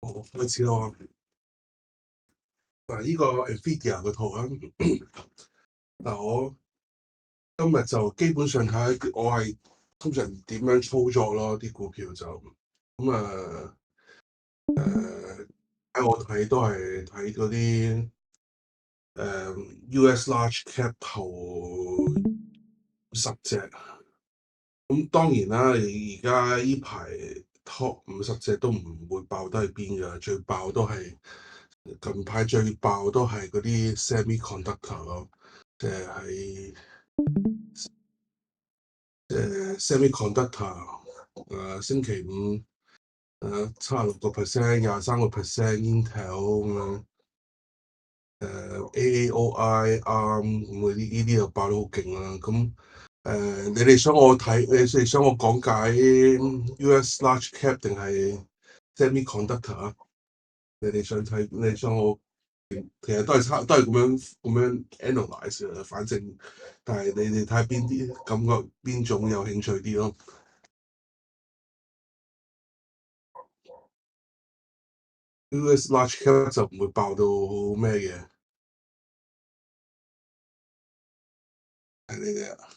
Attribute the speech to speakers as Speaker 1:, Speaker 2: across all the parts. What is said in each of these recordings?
Speaker 1: 好，開始咯。嗱，呢個 Nvidia 嘅圖啊，嗱，我今日就基本上睇我係通常點樣操作咯，啲股票就咁喺我睇都係睇嗰啲US large cap 頭10隻，咁當然啦，而家呢排 top 50隻都唔會爆得去邊㗎，最爆都係近排最爆都係嗰啲 semiconductor 咯。即係semiconductor，星期五76%、23% Intel 咁樣，AAOI 啱咁嗰啲呢啲就爆得好勁啦。咁你哋想我睇，你哋想我講解 US large cap 定係 semiconductor 啊？你哋想睇，你哋想我其實都係咁樣 analyze 嘅，反正但係你哋睇下邊啲感覺邊種有興趣啲咯。US large cap 就唔會爆到咩嘅，係你哋啊。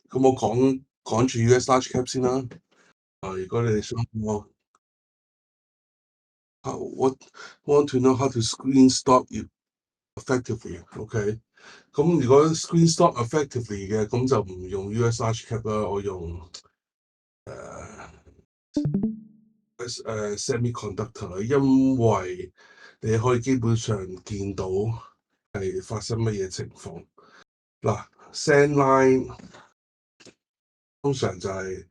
Speaker 1: 咁我講住 US large cap 先啦。如果你哋想我what want to know how to screen stop you effectively，OK？咁如果 screen stop effectively 嘅，咁就唔用 US large cap 啦，我用semiconductor 啦，因為你可以基本上見到係發生乜嘢情況。嗱，send line 通常就係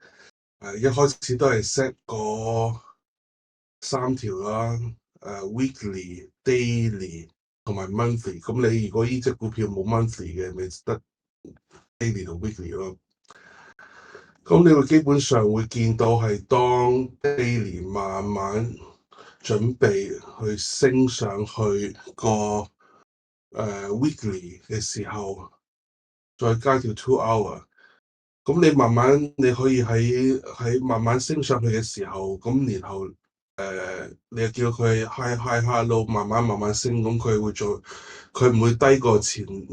Speaker 1: 一開始都係 set 個3條啦，weekly、daily 同埋 monthly。咁你如果呢隻股票冇 monthly 嘅，咪得 daily 同 weekly 咯。咁你會基本上會見到係當 daily 慢慢準備去升上去個weekly 嘅時候，再加條 2 hour。咁你慢慢你可以喺慢慢升上去嘅時候，咁然後你又叫佢 high low 慢慢升，咁佢唔會低過前低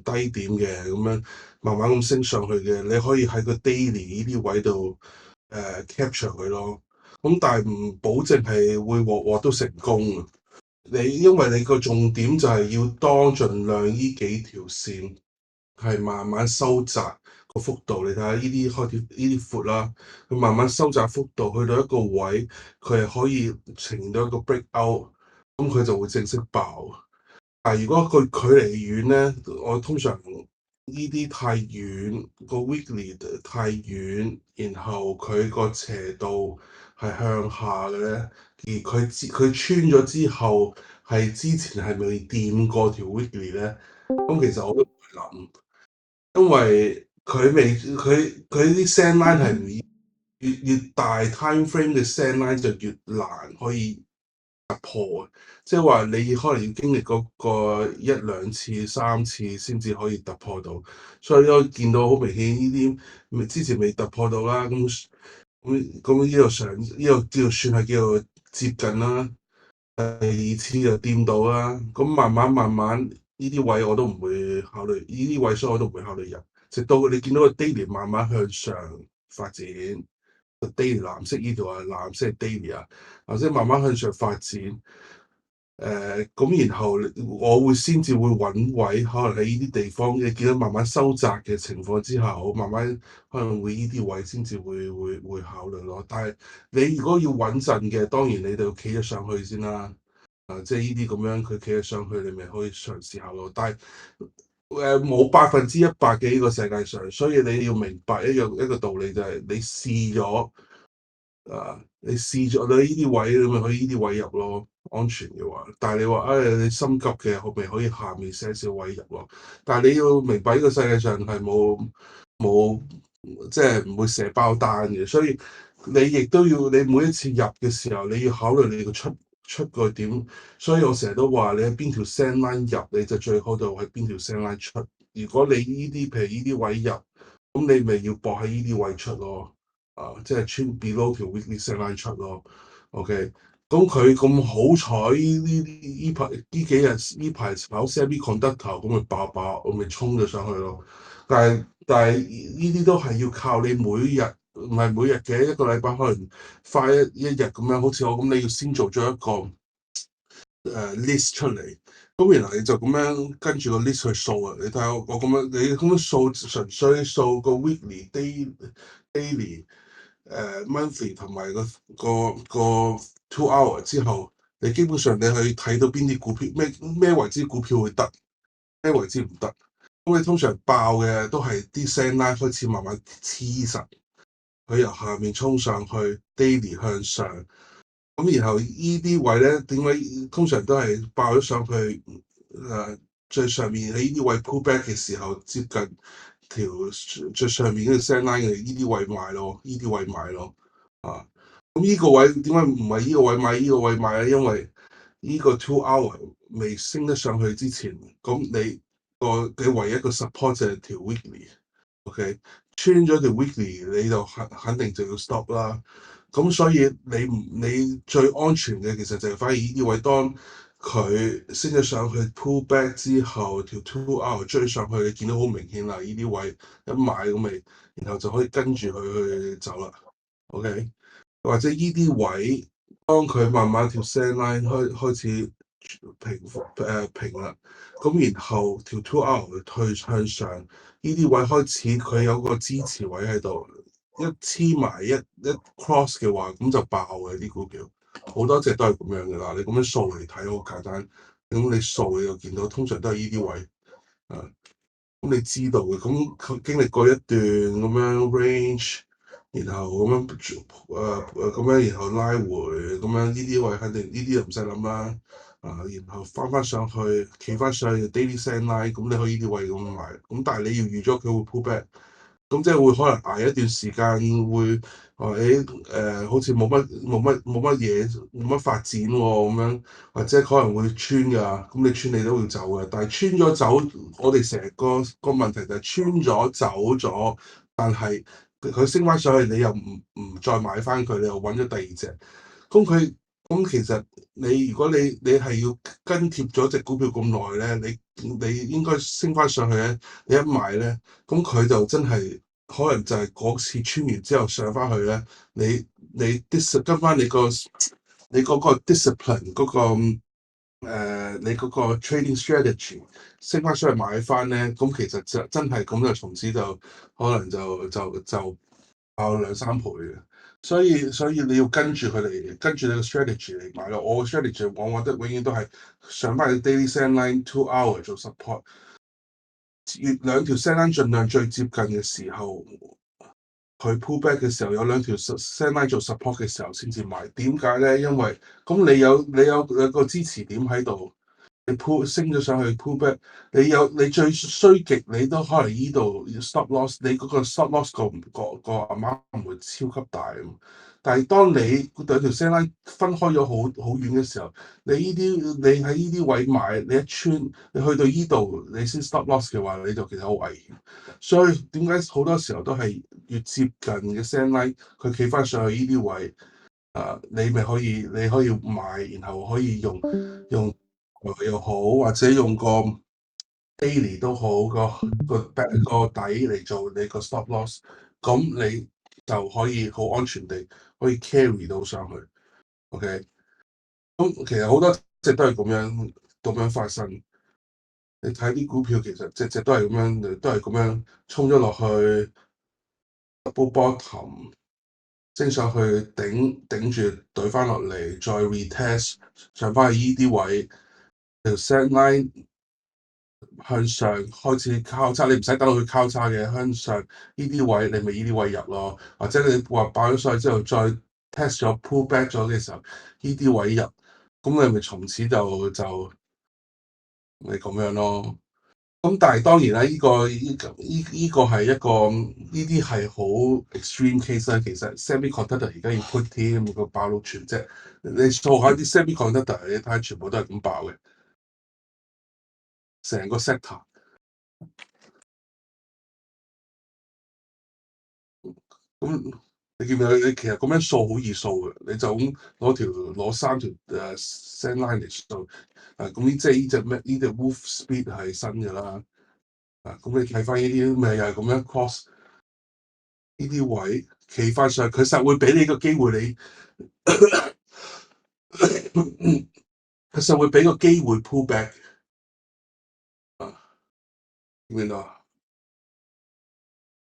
Speaker 1: 點嘅，咁樣慢慢咁升上去嘅。你可以喺個 daily 呢啲位度capture 佢咯。咁但係唔保證係會鑊鑊都成功啊。因為你個重點就係要當盡量呢幾條線係慢慢收窄個幅度。你睇下呢啲開始呢啲闊啦，佢慢慢收窄幅度，去到一個位，佢係可以呈現到一個 break out，咁佢就會正式爆。但係如果佢距離遠咧，我通常呢啲太遠，個 weekly 太遠，然後佢個斜度係向下嘅咧，而佢穿咗之後係之前係未掂過條 weekly 咧，咁其實我都唔會諗。因為佢啲 send line 係越大 time frame 嘅 send line 就越難可以突破，即係話你可能要經歷嗰個1、2次、3次先至可以突破到。所以我見到好明顯呢啲之前未突破到啦，咁呢度叫做算係叫做接近啦。第二次就掂到啦，咁慢慢呢啲位我都唔會考慮，呢啲位所以我都唔會考慮入，直到你見到個 daily 慢慢向上發展，個 daily 藍色呢度啊，藍色係 daily 啊，或者慢慢向上發展，咁然後我會先至會揾位，可能喺呢啲地方你見到慢慢收窄嘅情況之下，我慢慢可能會呢啲位先至會考慮咯。但係你如果要穩陣嘅，當然你就要企咗上去先啦。即係呢啲咁樣，佢企咗上去，你咪可以嘗試下咯。但係冇100%嘅呢個世界上，所以你要明白一個道理就係你試咗你試咗你呢啲位，你咪可以呢啲位入咯，安全嘅話。但係你話你心急嘅，可咪可以下面些少位入咯。但係你要明白呢個世界上係冇即係唔會射包單嘅，所以你亦都要你每一次入嘅時候，你要考慮你個出個點。所以我成日都話你喺邊條 send line 入，你就最好就喺邊條 send line 出。如果你呢啲譬如呢啲位入，咁你咪要搏喺呢啲位出咯。即係穿 below 條 weekly send line 出咯。OK，咁佢咁好彩呢排炒 semiconductor 咁咪爆，我咪衝咗上去咯。但係呢啲都係要靠你每日，唔係每日嘅，一個禮拜可能花一日咁樣，好似我咁，你要先做咗一個list 出嚟，咁然後你就咁樣跟住個 list 去掃啊。你睇下我咁樣，你咁樣掃純粹掃個 weekly、daily、monthly 同埋個 two hour 之後，你基本上你去睇到邊啲股票咩為之股票會得，咩為之唔得。咁你通常爆嘅都係啲 send line 開始慢慢黐實，佢由下面衝上去 daily 向上。咁然後依啲位咧，點解通常都係爆咗上去？最上面喺呢啲位 pull back 嘅時候，接近條最上面嗰條 send line 嘅呢啲位買咯，呢啲位買咯。啊，咁呢個位點解唔係呢個位買？呢個位買咧？因為呢個 two hour 未升得上去之前，咁你唯一個 support 就係條 weekly。OK，穿咗條 weekly 你就肯定就要 stop 啦。咁所以你最安全嘅其實就係反而呢啲位，當佢升咗上去 pull back 之後，條 two hour 追上去，你見到好明顯啦。呢啲位一買咁咪，然後就可以跟住佢去走啦。OK，或者呢啲位，當佢慢慢條 send line 開始平啦，咁然後條 two hour 退向上，呢啲位開始佢有個支持位喺度，一黐埋一 cross 嘅話，咁就爆嘅啲股票，好多隻都係咁樣嘅啦。你咁樣掃嚟睇好簡單，咁你掃你就見到，通常都係呢啲位啊。咁你知道嘅，咁佢經歷過一段咁樣 range，然後咁樣咁樣，然後拉回咁樣，呢啲位肯定呢啲就唔使諗啦。然後翻上去，企翻上去 daily send line，咁你可以呢啲位咁買，咁但係你要預咗佢會 pull back。咁即係會可能捱一段時間，會話好似冇乜嘢，冇乜發展喎咁樣，或者可能會穿㗎。咁你穿你都會走嘅，但係穿咗走，我哋成個問題就係穿咗走咗，但係佢升翻上去，你又唔再買翻佢，你又揾咗第二隻。咁其實如果你係要跟貼咗隻股票咁耐咧，你應該升翻上去咧，你一買咧，咁佢就真係可能就係嗰次穿完之後上翻去咧，你跟翻你嗰個 discipline 你嗰個 trading strategy 升翻上去買翻咧，咁其實就真係咁就從此就可能就爆2、3倍嘅。所以你要跟住佢嚟，跟住你個 strategy 嚟買咯。我嘅 strategy 往往永遠都係上翻去 daily send line two hour 做 support，兩條 send line 盡量最接近嘅時候，佢 pull back 嘅時候有兩條 send line 做 support 嘅時候先至買。點解咧？因為咁你有個支持點喺度。你升咗上去 pull back，你最衰極你都可能依度 stop loss，你嗰個 stop loss 個 amount 唔會超級大。但係當你兩條 send line 分開咗好遠嘅時候，你喺呢啲位買，你一穿你去到依度你先 stop loss 嘅話，你就其實好危險。所以點解好多時候都係越接近嘅 send line，佢企翻上去依啲位，你可以買，然後可以用又好，或者用個 daily 都好，個底嚟做你個 stop loss，咁你就可以好安全地可以 carry 到上去。OK，咁其實好多隻都係咁樣發生。你睇啲股票其實隻隻都係咁樣，都係咁樣衝咗落去 double bottom，升上去頂住對翻落嚟，再 retest 上翻去依啲位，條 set line 向上開始交叉，你唔使等到佢交叉嘅，向上呢啲位你咪呢啲位入咯，或者你話爆咗上去之後再 test 咗 pull back 咗嘅時候，呢啲位入，咁你咪從此就咪咁樣咯。咁但係當然啦，呢個係一個呢啲係好 extreme case 啦。其實 semiconductor 而家要 put 添個爆到全即係你做下啲 semiconductor，你睇下全部都係咁爆嘅，成個 sector。咁你見唔見你其實咁樣掃好易掃嘅，你就咁攞三條send line 嚟掃。咁呢即係呢隻咩？呢隻 Wolf Speed 係新嘅啦。咁你睇翻呢啲咪又係咁樣 cross 呢啲位企翻上，佢實會俾你個機會你，佢實會俾個機會 pull back 啊，明唔明啊？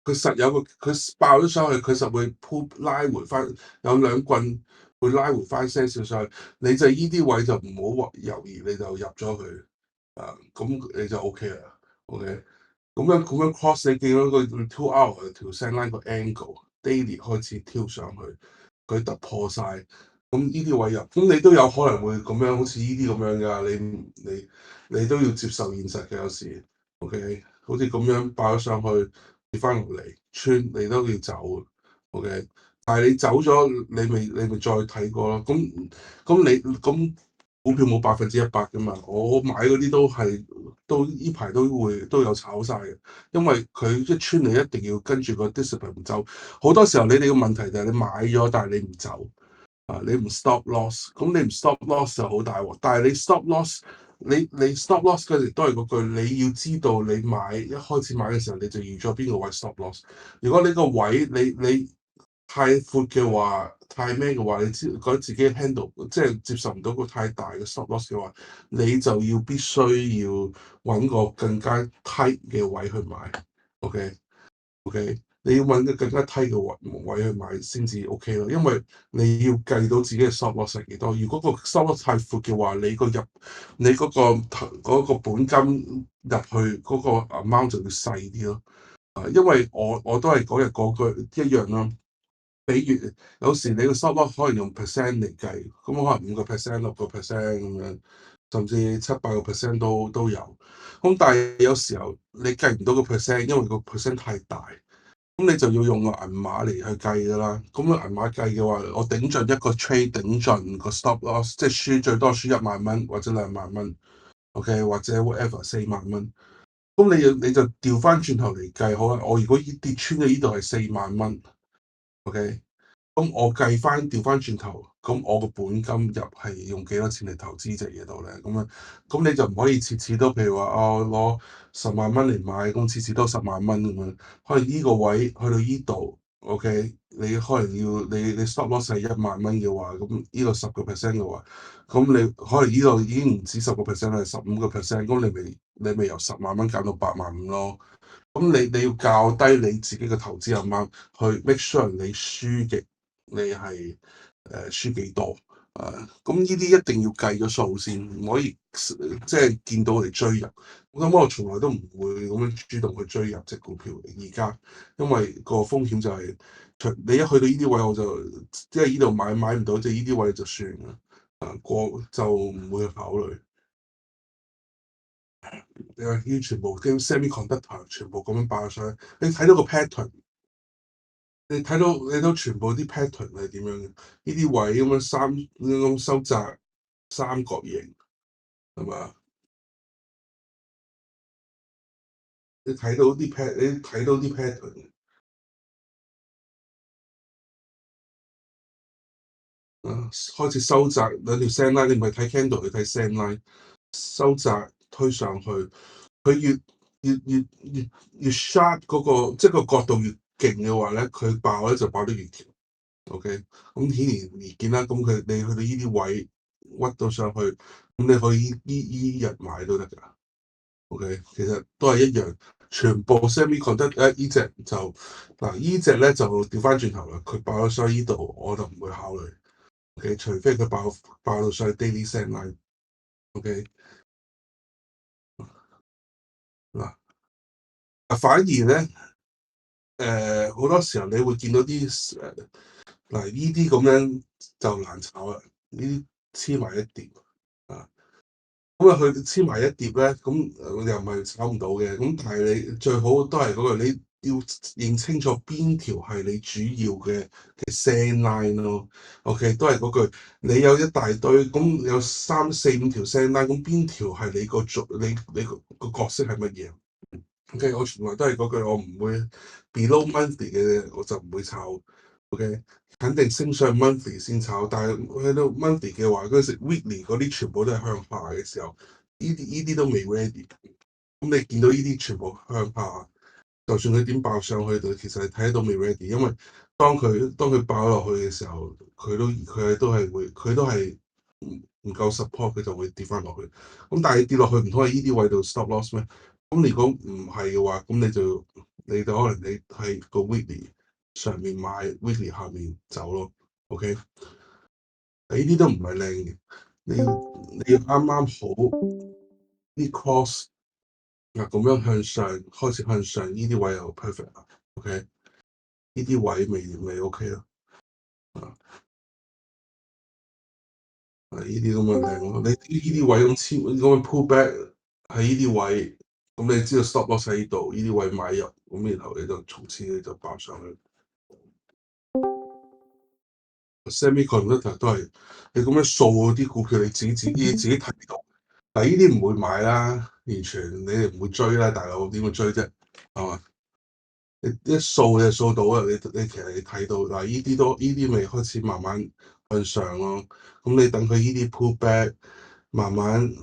Speaker 1: 佢實有個佢爆咗上去，佢實會 pull 拉回翻，有兩棍會拉回翻些少上去。你就依啲位就唔好猶豫，你就入咗佢咁你就 OK 啦。OK，咁樣 cross 你見到個 2 hour 條 send line 個 angle daily 開始挑上去，佢突破晒。咁呢啲位入，咁你都有可能會咁樣，好似呢啲咁樣㗎。你都要接受現實嘅有時。OK，好似咁樣爆咗上去，跌翻落嚟穿，你都要走。OK，但係你走咗，你咪再睇過咯。咁股票冇100%㗎嘛。我買嗰啲都呢排都有炒晒嘅，因為佢一穿你一定要跟住個 discipline 唔走。好多時候你哋嘅問題就係你買咗，但係你唔走。你唔 stop loss，咁你唔 stop loss 就好大鑊。但係你 stop loss，你 stop loss 嗰時都係嗰句，你要知道你一開始買嘅時候，你就預咗邊個位 stop loss。如果你個位你太闊嘅話，太咩嘅話，你覺得自己 handle 即係接受唔到個太大嘅 stop loss 嘅話，你就必須要揾個更加 tight 嘅位去買。OK。OK，你要揾個更加低嘅位去買先至 OK 咯，因為你要計到自己嘅 stop loss 係幾多。如果個 stop loss 太闊嘅話，你嗰個本金入去嗰個 amount 就要細啲咯。因為我都係嗰日嗰句一樣啦。比如有時你個 stop loss 可能用 percent 嚟計，咁可能5%、6%咁樣，甚至7、8%都有。咁但係有時候你計唔到個 percent，因為個 percent 太大。咁你就要用個銀碼嚟去計㗎啦。咁個銀碼計嘅話，我頂盡一個 trade 頂盡個 stop loss，即係輸最多輸1萬蚊或者2萬蚊，OK，或者 whatever 4萬蚊。咁你就調翻轉頭嚟計，好啦，我如果跌穿咗呢度係4萬蚊，OK。咁我計翻調翻轉頭，咁我個本金入係用幾多錢嚟投資隻嘢度咧？咁你就唔可以次次都譬如話攞10萬蚊嚟買，咁次次都10萬蚊咁樣。可能呢個位去到呢度，OK，你可能要你 stop loss 係1萬蚊嘅話，咁呢個10% 嘅話，咁你可能呢度已經唔止10%係15%，咁你咪由10萬蚊減到8萬5咯。咁你要校低你自己嘅投資阿媽去 make sure 你輸極，你係輸幾多咁呢啲一定要計咗數先，唔可以即係見到嚟追入。咁我從來都唔會咁樣主動去追入隻股票而家，因為個風險就係、你一去到呢啲位我就即係呢度買唔到，即係呢啲位就算啦。過就唔會去考慮。你話呢全部啲 semiconductor 全部咁樣爆上去，你睇到個 pattern，你睇到全部啲 pattern 係點樣嘅？呢啲位咁樣咁收窄三角形係嘛？你睇到啲 pattern 開始收窄兩條 send line，你唔係睇 candle，你睇 send line 收窄推上去，佢越 sharp 嗰個即係個角度越勁嘅話咧，佢爆咧就爆得越勁。OK，咁顯而易見啦。咁你去到呢啲位屈到上去，咁你可以依日買都得㗎。OK，其實都係一樣，全部 semiconductor 依隻就依隻咧就調翻轉頭啦。佢爆咗上呢度，我就唔會考慮。OK，除非佢爆到上去 daily send line。OK，嗱反而咧好多時候你會見到啲呢啲咁樣就難炒啦。呢啲黐埋一碟啊。咁佢黐埋一碟咧，咁又唔係炒唔到嘅。咁但係你最好都係嗰句，你要認清楚邊條係你主要嘅 send line 咯。OK，都係嗰句，你有一大堆，咁有3、4、5條 send line，咁邊條係你個角色係乜嘢？OK，我從來都係嗰句，我唔會 below monthly 嘅，我就唔會炒。OK，肯定升上 monthly 先炒，但係去到 monthly 嘅話，嗰時 weekly 嗰啲全部都係向下嘅時候，呢啲都未 ready。咁你見到呢啲全部向下，就算佢點爆上去到，其實你睇得到未 ready，因為當佢爆落去嘅時候，佢都係唔夠 support，佢就會跌翻落去。咁但係跌落去唔通喺呢啲位度 stop loss 咩？咁如果唔係嘅話，咁你就可能你喺個 weekly 上面買 weekly 下面走咯。OK，呢啲都唔係靚嘅，你要啱啱好啲 cross 嗱咁樣向上開始向上，呢啲位又 perfect 啦。OK，呢啲位未 OK 咯。呢啲咁嘅靚咯，你呢啲位咁 pull back 喺呢啲位，咁你知道 stop loss 喺呢度，呢啲位買入，咁然後你就從此你就爆上去。Semiconductor 都係你咁樣掃嗰啲股票，你自己睇到，但係呢啲唔會買啦，完全你哋唔會追啦，大佬點會追啫？係嘛？你一掃你就掃到啦，你其實你睇到嗱，呢啲未開始慢慢向上咯，咁你等佢呢啲 pull back。慢慢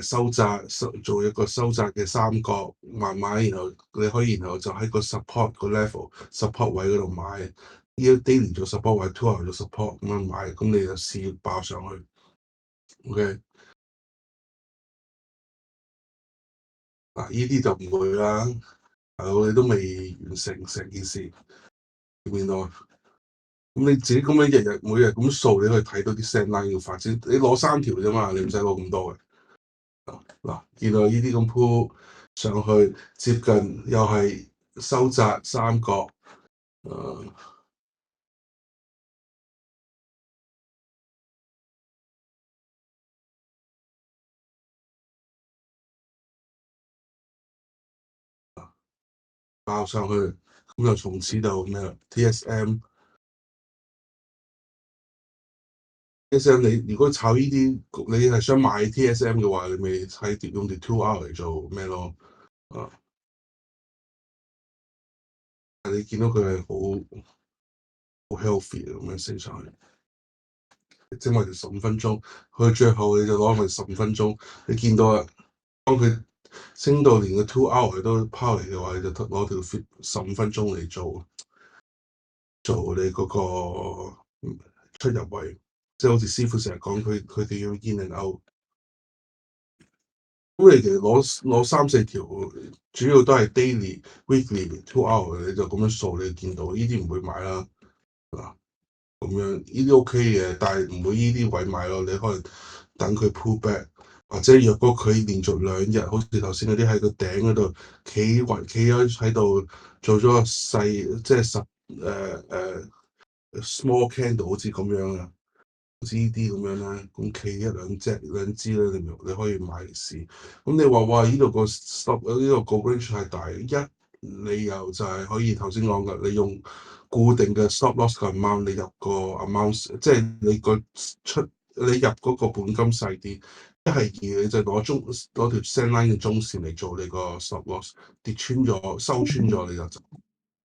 Speaker 1: 收窄，做一個收窄嘅三角，慢慢然後你可以然後就喺個 support 個 level support 位嗰度買，呢個 daily 做 support 位，2 hour 做 support 咁樣買，咁你就試爆上去。OK，嗱呢啲就唔會啦，大佬你都未完成成件事，見唔見到啊？咁你自己咁樣每日咁掃，你可以睇到啲 send line 嘅發展，你攞3條啫嘛，你唔使攞咁多嘅。嗱，見到呢啲咁鋪上去，接近又係收窄三角，誒、爆上去，咁就從此就咩啦？TSM 你如果炒呢啲，你係想買 TSM 嘅話，你咪用條 2 hour 嚟做咩咯？啊，你見到佢係好 healthy 咁樣升上去，即係我哋15分鐘，去最後你就攞佢15分鐘，你見到啊，當佢升到連個 2 hour 都拋嚟嘅話，你就攞條15分鐘嚟做你嗰個出入位，即係好似師傅成日講，佢哋要 in and out。咁你其實攞3、4條，主要都係 daily、weekly、2 hour，你就咁樣掃，你見到呢啲唔會買啦。嗱，咁樣呢啲 OK 嘅，但係唔會呢啲位買咯。你可能等佢 pull back，或者若果佢連續2日，好似頭先嗰啲喺個頂嗰度企咗喺度，做咗個細即係small candle 好似咁樣啊，好似呢啲咁樣啦，咁企一兩支咧，你可以買嚟試。咁你話哇，呢度個 stop 呢個 range 太大，理由就係可以頭先講嘅，你用固定嘅 stop loss 嘅 amount，你入個 amount，即係你入嗰個本金細啲，一係二你就攞條 send line 嘅中線嚟做你個 stop loss，跌穿咗收穿咗你就走。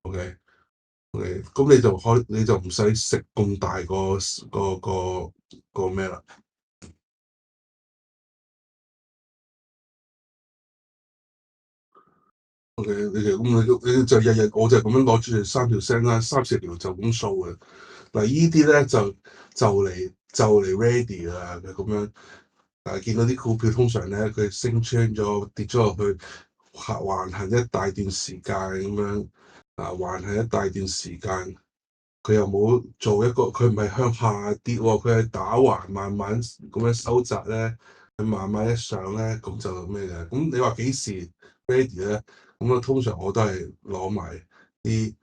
Speaker 1: OK。咁你就唔使食咁大個咩啦。OK，你就日日我就咁樣攞住3條聲啦，3、4條就咁掃嘅。嗱，依啲咧就嚟 ready 啦，佢咁樣。見到啲股票通常咧，佢升穿咗跌咗落去，橫行一大段時間咁樣，橫行一大段時間。佢又冇做一個，佢唔係向下跌喎，佢係打橫慢慢咁樣收窄咧，佢慢慢一上咧，咁就咩嘅？咁你話幾時 ready 咧？咁啊，通常我都係攞埋啲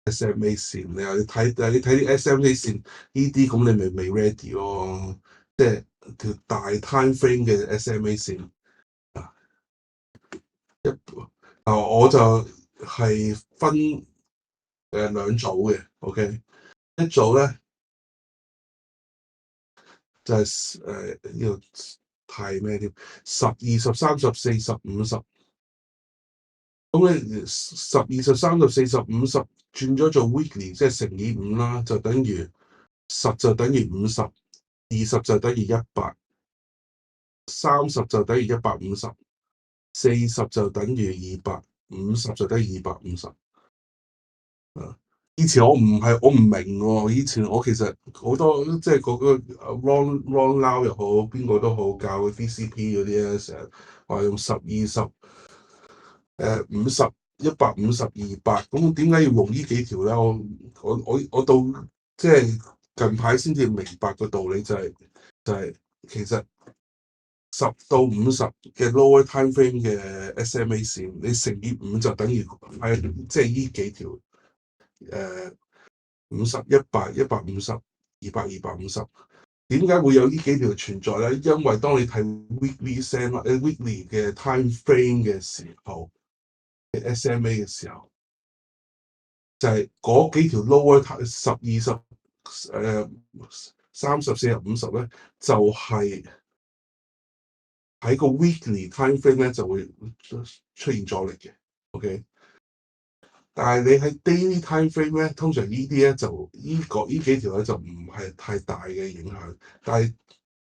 Speaker 1: SMA 線，你睇啲 SMA 線呢啲，咁你咪未 ready 咯，即係條大 time frame 嘅 SMA 線啊。我就係分兩組嘅，OK，一組咧。就係呢個太咩添？10、20、30、40、50，咁你10、20、30、40、50轉咗做 weekly，即係乘以5啦，就等於10就等於50，20就等於100，30就等於150，40就等於200，50就等於250。以前我唔明喎，以前我其實好多即係嗰個 Ron Lau 又好，邊個都好教 VCP 嗰啲咧，成日話用10、20、50、150、200，咁點解要用呢幾條咧？我到即係近排先至明白個道理，就係其實10到50嘅 lower time frame 嘅 SMA 線，你乘以5就等於係即係呢幾條誒。50、100、150、200、250，點解會有呢幾條存在咧？因為當你睇 weekly 嘅 time frame 嘅時候，SMA 嘅時候，就係、是、嗰幾條 lower 10、20、30、40、50咧，就係、是、喺個 weekly time frame 咧就會出現阻力嘅。OK。但係你喺 daily time frame 咧，通常呢啲咧就呢幾條咧就唔係太大嘅影響。但係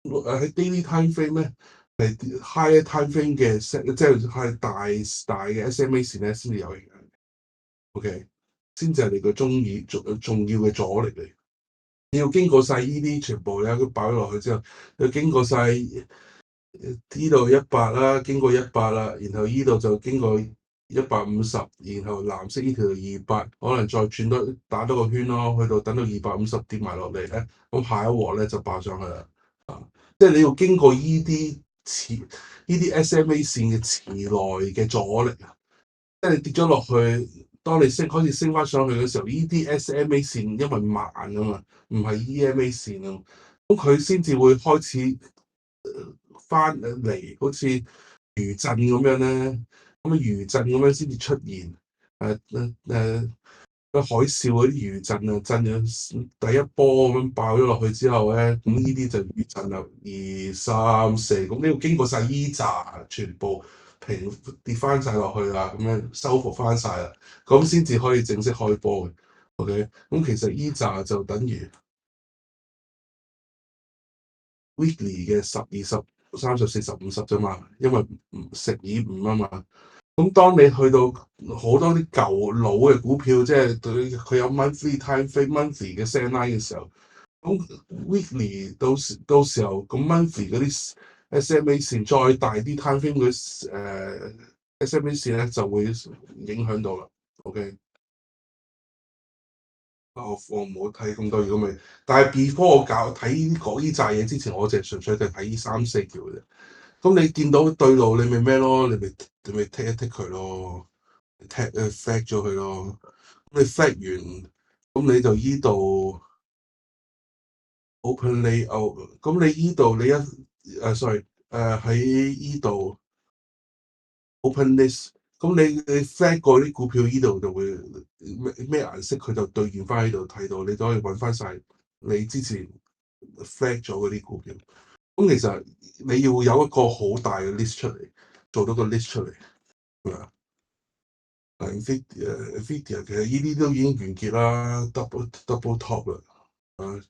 Speaker 1: 喺 daily time frame 咧，係 high time frame 嘅即係大嘅 SMA 線咧先至有影響。OK，先至係你個重要嘅阻力嚟。你要經過晒呢啲全部咧，都擺落去之後，要經過晒呢度100啦，經過100啦，然後呢度就經過150，然後藍色呢條200，可能再轉多打多個圈咯，去到等到250跌埋落嚟咧，咁下一鑊咧就爆上去啦。即係你要經過呢啲 SMA 線嘅池內嘅阻力啊，即係你跌咗落去，當你開始升翻上去嘅時候，呢啲 SMA 線因為慢啊嘛，唔係 EMA 線啊，咁佢先至會開始翻嚟，好似餘震咁樣咧，咁餘震咁樣先至出現。個海嘯嗰啲餘震啊，震咗第一波咁樣爆咗落去之後咧，咁呢啲就餘震啦，2、3、4，咁你要經過晒依扎，全部平跌翻晒落去啦，咁樣收復翻晒啦，咁先至可以正式開波嘅。OK，咁其實依扎就等於 weekly 嘅10、20、30、40、50啫嘛，因為乘以5啊嘛。咁當你去到好多啲舊老嘅股票，即係佢有 monthly time frame、monthly 嘅 send line 嘅時候，咁 weekly 到時候咁 monthly 嗰啲 SMA 線再大啲 time frame 嗰啲SMA 線咧就會影響到啦。OK，我唔好睇咁多嘢咁咪，但係 before 我睇呢扎嘢之前，我淨係純粹就睇呢3、4條嘅啫。咁你見到對路，你咪咩咯？你咪剔一剔佢咯。flag 咗佢咯，咁你 flag 完，咁你就依度 open layout，咁你依度你sorry，喺依度 open list，咁你 flag 過啲股票依度就會咩顏色佢就對應翻喺度睇到，你都可以揾翻晒你之前 flag 咗嗰啲股票。咁其實你要有一個好大嘅 list 出嚟，做到個 list 出嚟，係咪啊？Nvidia 其實呢啲都已經完結啦，double top 啦，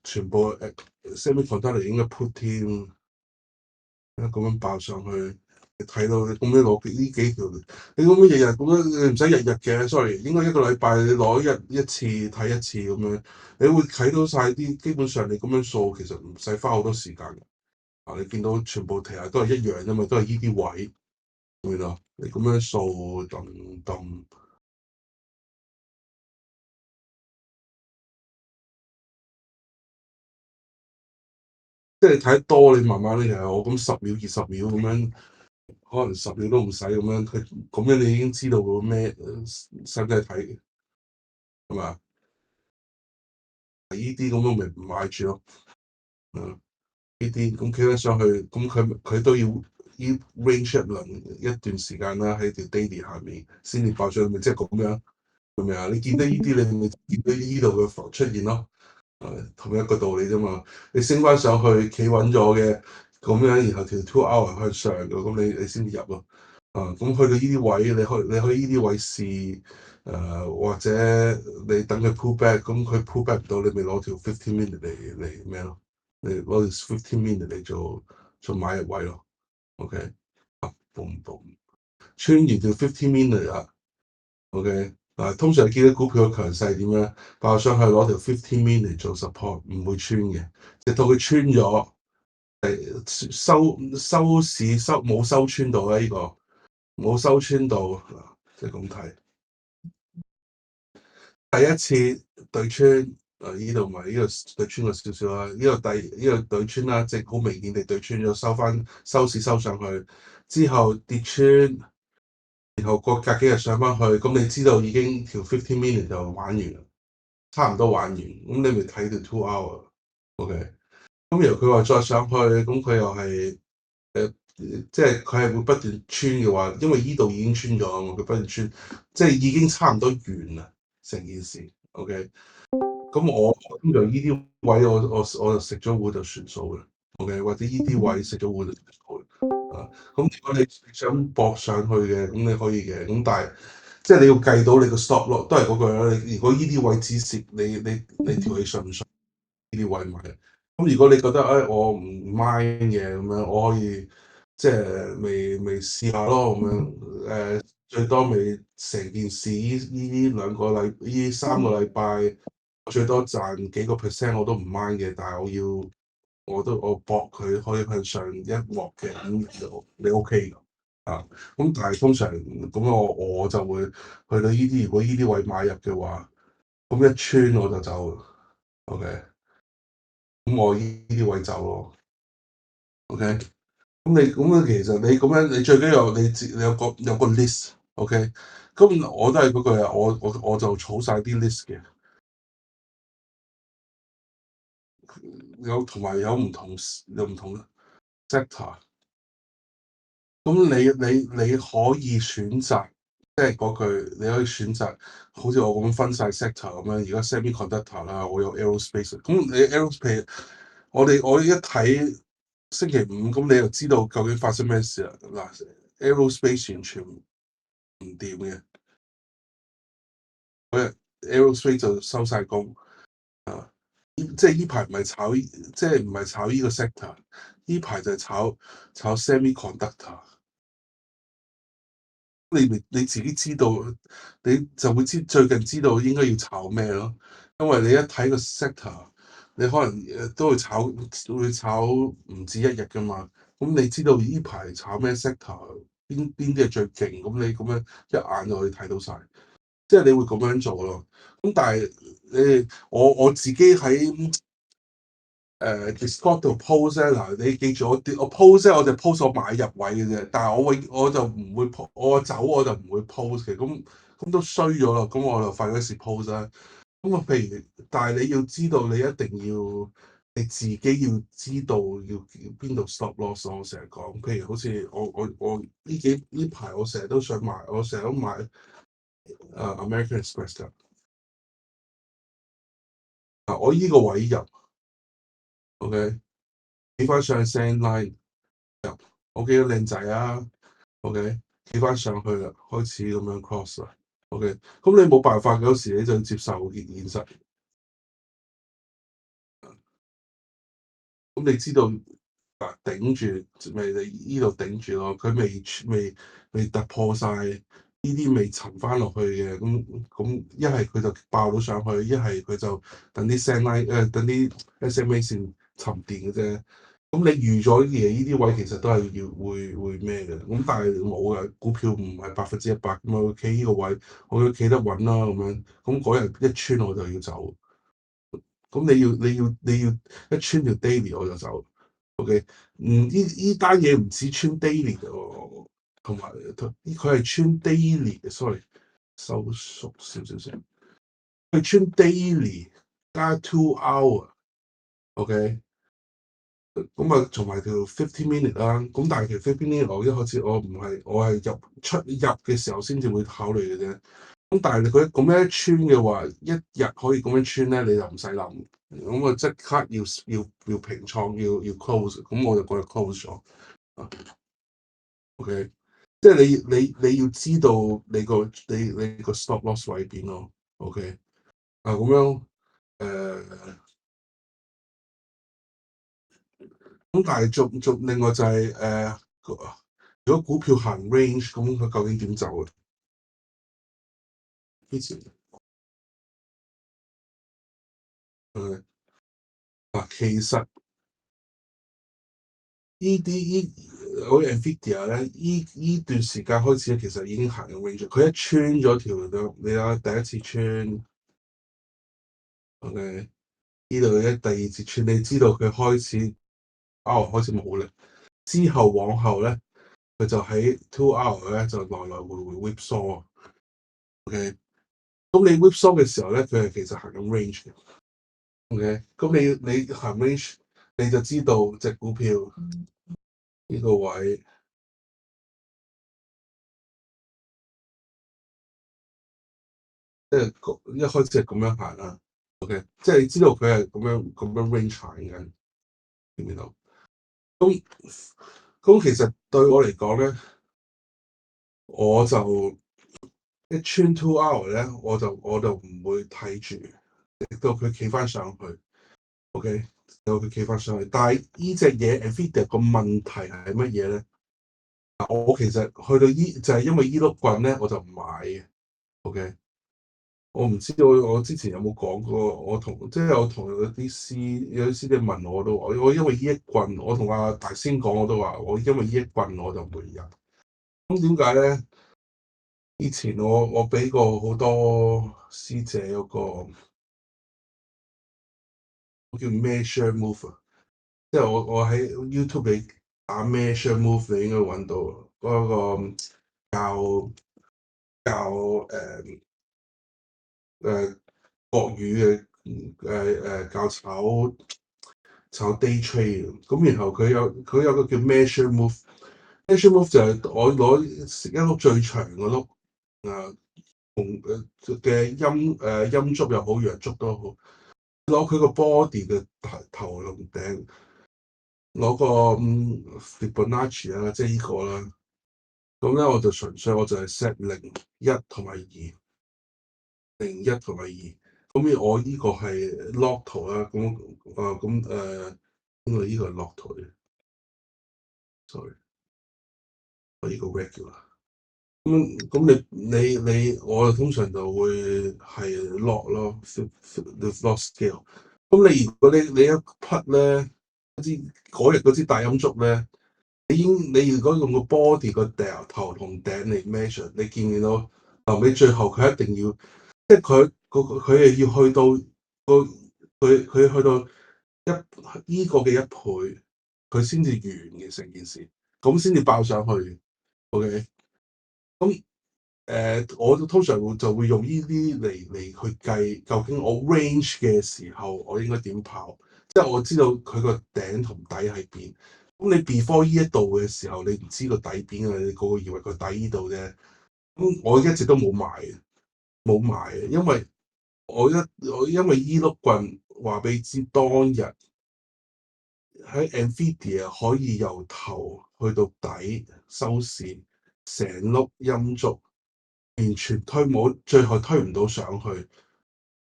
Speaker 1: 全部semiconductor 應該 put 添，咁樣爆上去，你睇到你咁樣攞呢幾條，你咁樣日日咁樣，你唔使日日嘅，sorry，應該一個禮拜你攞一次睇一次咁樣，你會睇到晒啲，基本上你咁樣掃其實唔使花好多時間嘅，你見到全部其實都係一樣啫嘛，都係呢啲位，明唔明啊？你咁樣掃揼。即係你睇得多，你慢慢咧，其實我咁10秒、20秒咁樣，可能10秒都唔使咁樣，佢咁樣你已經知道個咩使唔使睇，係嘛？呢啲咁樣咪唔買住咯。呢啲咁企得上去，咁佢都要依 range 一段時間啦，喺條 daily 下面先至爆出，咪即係咁樣，係咪啊？你見到呢啲，你咪見到呢度嘅浮出現咯。同一個道理啫嘛。你升翻上去企穩咗嘅，咁樣然後條 2 hour 向上嘅，咁你先至入咯。咁去到呢啲位，你可以呢啲位試，或者你等佢 pull back，咁佢 pull back 唔到，你咪攞條15 minute 嚟咩咯？你攞條15 minute 嚟做買入位咯。OK，boom boom，穿完條15 minute 啊，OK，通常見到股票嘅強勢點樣？爆上去攞條15 minute 做 support，唔會穿嘅，直到佢穿咗，收市冇收穿到咧，呢個冇收穿到，即係咁睇。第一次對穿，呢度咪呢個對穿咗少少啦，呢個對穿啦，即係好明顯地對穿咗，收市收上去之後跌穿，然後隔幾日上翻去，咁你知道已經條15 minute 就玩完啦，差唔多玩完，咁你咪睇條 2 hour，OK，咁然後佢話再上去，咁佢又係即係佢係會不斷穿嘅話，因為依度已經穿咗啊嘛，佢不斷穿，即係已經差唔多完啦成件事，OK。咁我通常呢啲位我就食咗糊就算數嘅，OK，或者呢啲位食咗糊就算數嘅，咁如果你想搏上去嘅，咁你可以嘅，咁但係即係你要計到你個 stop 咯，都係嗰句啦。你如果呢啲位止蝕，你條氣順唔順？呢啲位買，咁如果你覺得我唔 mind 嘅咁樣，我可以即係未試下咯咁樣，最多咪成件事呢3個禮拜。最多賺幾個 percent 我都唔 mind 嘅，但係我搏佢可以向上一鑊嘅，咁你 OK 㗎咁但係通常咁我就會去到呢啲，如果呢啲位買入嘅話，咁一穿我就走，OK，咁我呢啲位走咯，OK，咁你其實你咁樣你最緊要你有個 list，OK，咁我都係嗰句啊，我就儲晒啲 list 嘅。有唔同 sector，咁你可以選擇，即係嗰句你可以選擇，好似我咁分晒 sector 咁樣。而家 semiconductor 啦，我有 aerospace，咁你 aerospace，我一睇星期五，咁你就知道究竟發生咩事啦。嗱，aerospace 完全唔掂嘅，aerospace 就收晒工啊！即係呢排唔係炒，即係唔係炒呢個 sector，呢排就係炒 semiconductor。你自己知道，你就會最近知道應該要炒咩咯。因為你一睇個 sector，你可能都會炒唔止一日噶嘛。咁你知道呢排炒咩 sector，邊啲係最勁，咁你咁樣一眼就可以睇到晒，即係你會咁樣做咯。咁但係我自己喺Discord 度 post 咧，嗱你記住我 post 咧，我就 post 我買入位嘅啫，但係我就唔會 post，我走我就唔會 post 嘅，咁都衰咗啦，咁我就費嗰時 post 啦。咁啊，譬如，但係你要知道，你一定要你自己要知道要邊度 stop loss，我成日講，譬如好似我呢排我成日都想買，我成日都買American Express 㗎，我依個位入，OK，起翻上 send line。我幾個靚仔啊，OK，企翻上去啦，開始咁樣 cross 啦，OK，咁你冇辦法嘅，有時你就要接受現實。咁你知道頂住咪你依度頂住咯，佢未突破晒呢啲未沉翻落去嘅，咁一係佢就爆到上去，一係佢就等啲 send line 等啲 SMA 線沉澱嘅啫。咁你預咗嘢，呢啲位其實都係要會咩嘅，咁但係冇嘅，股票唔係100%，咁我企呢個位，我要企得穩啦咁樣，咁嗰日一穿我就要走，咁你要一穿條 daily 我就走，OK，呢單嘢唔止穿 daily 嘅喎，同埋佢係穿 daily 嘅，sorry，收縮少少先，佢穿 daily 加 2 hour，OK。咁啊，同埋條15 minute 啦。咁但係其實15 minute 我一開始我係入嘅時候先至會考慮嘅啫。咁但係佢咁樣一穿嘅話，一日可以咁樣穿咧，你就唔使諗。咁啊，即刻要平倉，要 close。咁我就覺得 close 咗。OK，即係你要知道你個 stop loss 位邊咯，OK 啊咁樣咁但係仲另外就係、如果股票行 range 咁佢究竟點走啊？之前其實好似 Nvidia 咧，依段時間開始咧，其實已經行緊 range。佢一穿咗條度，你睇第一次穿，OK，呢度咧第二次穿，你知道佢開始開始冇力，之後往後咧，佢就喺 two hour 咧就來來回回 whipsaw，OK，咁你 whipsaw 嘅時候咧，佢係其實行緊 range 嘅，OK，咁你行 range 你就知道隻股票呢個位。即係一開始係咁樣行啦，OK，即係你知道佢係咁樣 range 行緊，見唔見到？咁咁其實對我嚟講咧，我就一穿 two hour 咧，我就唔會睇住，直到佢企翻上去，OK，直到佢企翻上去。但係呢隻嘢 Nvidia 個問題係乜嘢咧？我其實去到就係因為依碌棍咧，我就唔買嘅，OK。我唔知道我之前有冇講過，我同有啲師弟問我都話，我因為呢一棍，我同阿大仙講我都話，我因為呢一棍我就唔會入。咁點解咧？以前我俾過好多師姐嗰個我叫 measure move 啊，即係我喺 YouTube 你打 measure move，你應該揾到嗰個教誒國語嘅教炒 day trade 咁，然後佢有個叫 measure move，measure move 就係我攞一碌最長嘅碌陰燭又好陽燭都好，攞佢個 body 嘅頭同頂，攞個Fibonacci 啦，即係呢個啦。咁咧我就純粹我就係 set 01同埋2，咁我呢個係 log 圖啦，因為呢個係 log 圖嘅，sorry，我呢個 regular。我通常就會係 log 咯，log scale。咁如果你一匹咧，嗰支大陰燭咧，你如果用個 body 個頭同頂嚟 measure，你見唔見到後尾最後佢一定要，即係佢係要去到佢去到依個嘅一倍，佢先至完嘅成件事，咁先至爆上去。OK，咁我通常就會用呢啲嚟去計，究竟我 range 嘅時候我應該點跑，即係我知道佢個頂同底喺邊。咁你 before 呢一度嘅時候，你唔知個底邊啊，你個個以為個底呢度啫。咁我一直都冇買，因為因為依碌棍話俾你知，當日喺 Nvidia 可以由頭去到底收線，成碌陰燭。完全推冇，最後推唔到上去，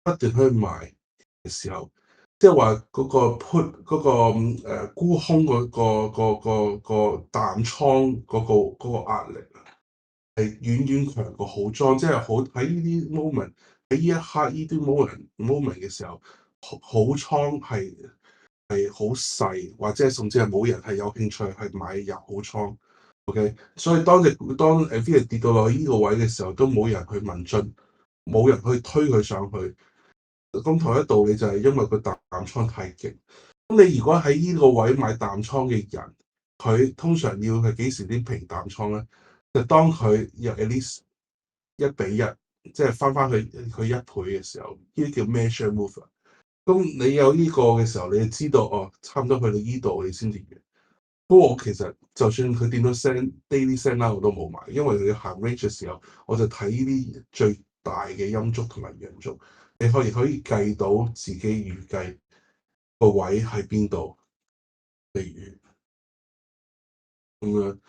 Speaker 1: 不斷去賣嘅時候，即係話嗰個 put 嗰個沽空個淡倉嗰個壓力係遠遠強過好莊，即係好喺呢啲 moment 喺呢一刻呢啲 moment 嘅時候，好倉係好細，或者甚至係冇人係有興趣去買入好倉。OK，所以當 Nvidia 跌到落去呢個位嘅時候，都冇人去問津，冇人去推佢上去。咁同一道理就係因為個淡倉太勁。咁你如果喺呢個位買淡倉嘅人，佢通常要係幾時先平淡倉咧？就當佢有 at least 1:1，即係翻去佢一倍嘅時候，呢啲叫 measure move。咁你有呢個嘅時候，你就知道差唔多去到呢度你先至完。不過我其實就算佢掂到 daily send 啦，我都冇買，因為佢行 range 嘅時候，我就睇呢啲最大嘅陰燭同埋陽燭，你可以計到自己預計個位喺邊度，例如咁樣。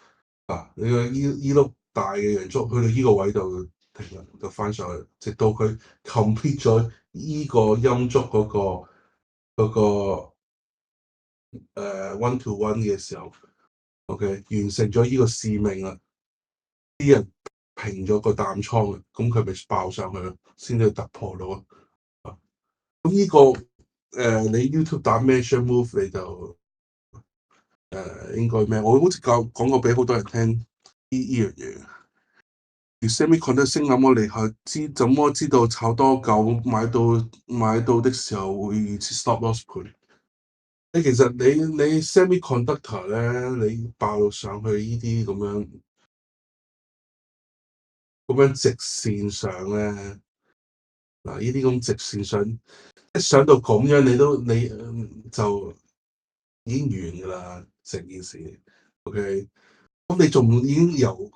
Speaker 1: 你個依碌大嘅陽燭去到依個位就停啦，就翻上去，直到佢 complete 咗依個陰燭嗰個 one to one 嘅時候，OK 完成咗依個使命啦，啲人平咗個彈倉啦，咁佢咪爆上去咯，先至突破到啊。咁依個你 YouTube 打 Measure Move 你就應該咩？我好似講過俾好多人聽依樣嘢。而 semiconductor 升諗我哋係怎麼知道炒多久買到的時候會預設 stop loss 盤？其實你 semiconductor 咧，你爆上去呢啲咁樣直線上咧，嗱呢啲咁直線上一上到咁樣，你就已經完㗎啦，成件事。OK，咁你仲已經由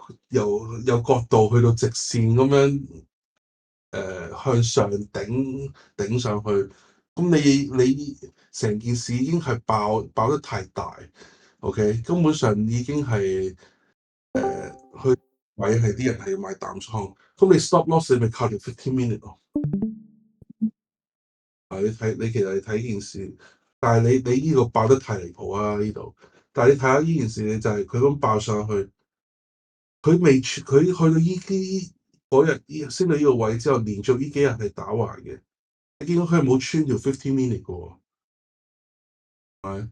Speaker 1: 角度去到直線咁樣。向上頂上去，咁你成件事已經係爆得太大，OK，根本上已經係去位係啲人係要買淡倉，咁你 stop loss 你咪靠條15 minute 咯，你其實你睇件事，但係你呢個爆得太離譜啊呢度，但係你睇下呢件事你就係佢咁爆上去，佢去到依啲嗰日升到呢個位之後，連續呢幾日係打橫嘅。你見到佢係冇穿條15 minute 嘅喎，係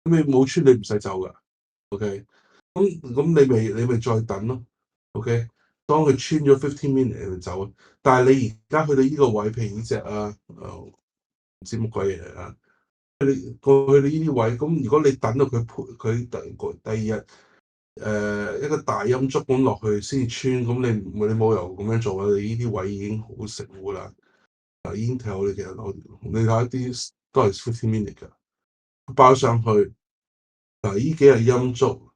Speaker 1: 咁你冇穿你唔使走噶，OK，咁你咪再等咯，OK，當佢穿咗15 minute 你就走啊，但係你而家去到呢個位，譬如呢隻啊，唔知乜鬼嘢啊，你過去到呢啲位，咁如果你等到佢第二日一個大陰燭咁落去先至穿，咁你冇理由咁樣做啊，你呢啲位已經好食糊啦。Intel 你其實你睇一啲都係15 minute 㗎，包上去嗱，依幾日陰燭，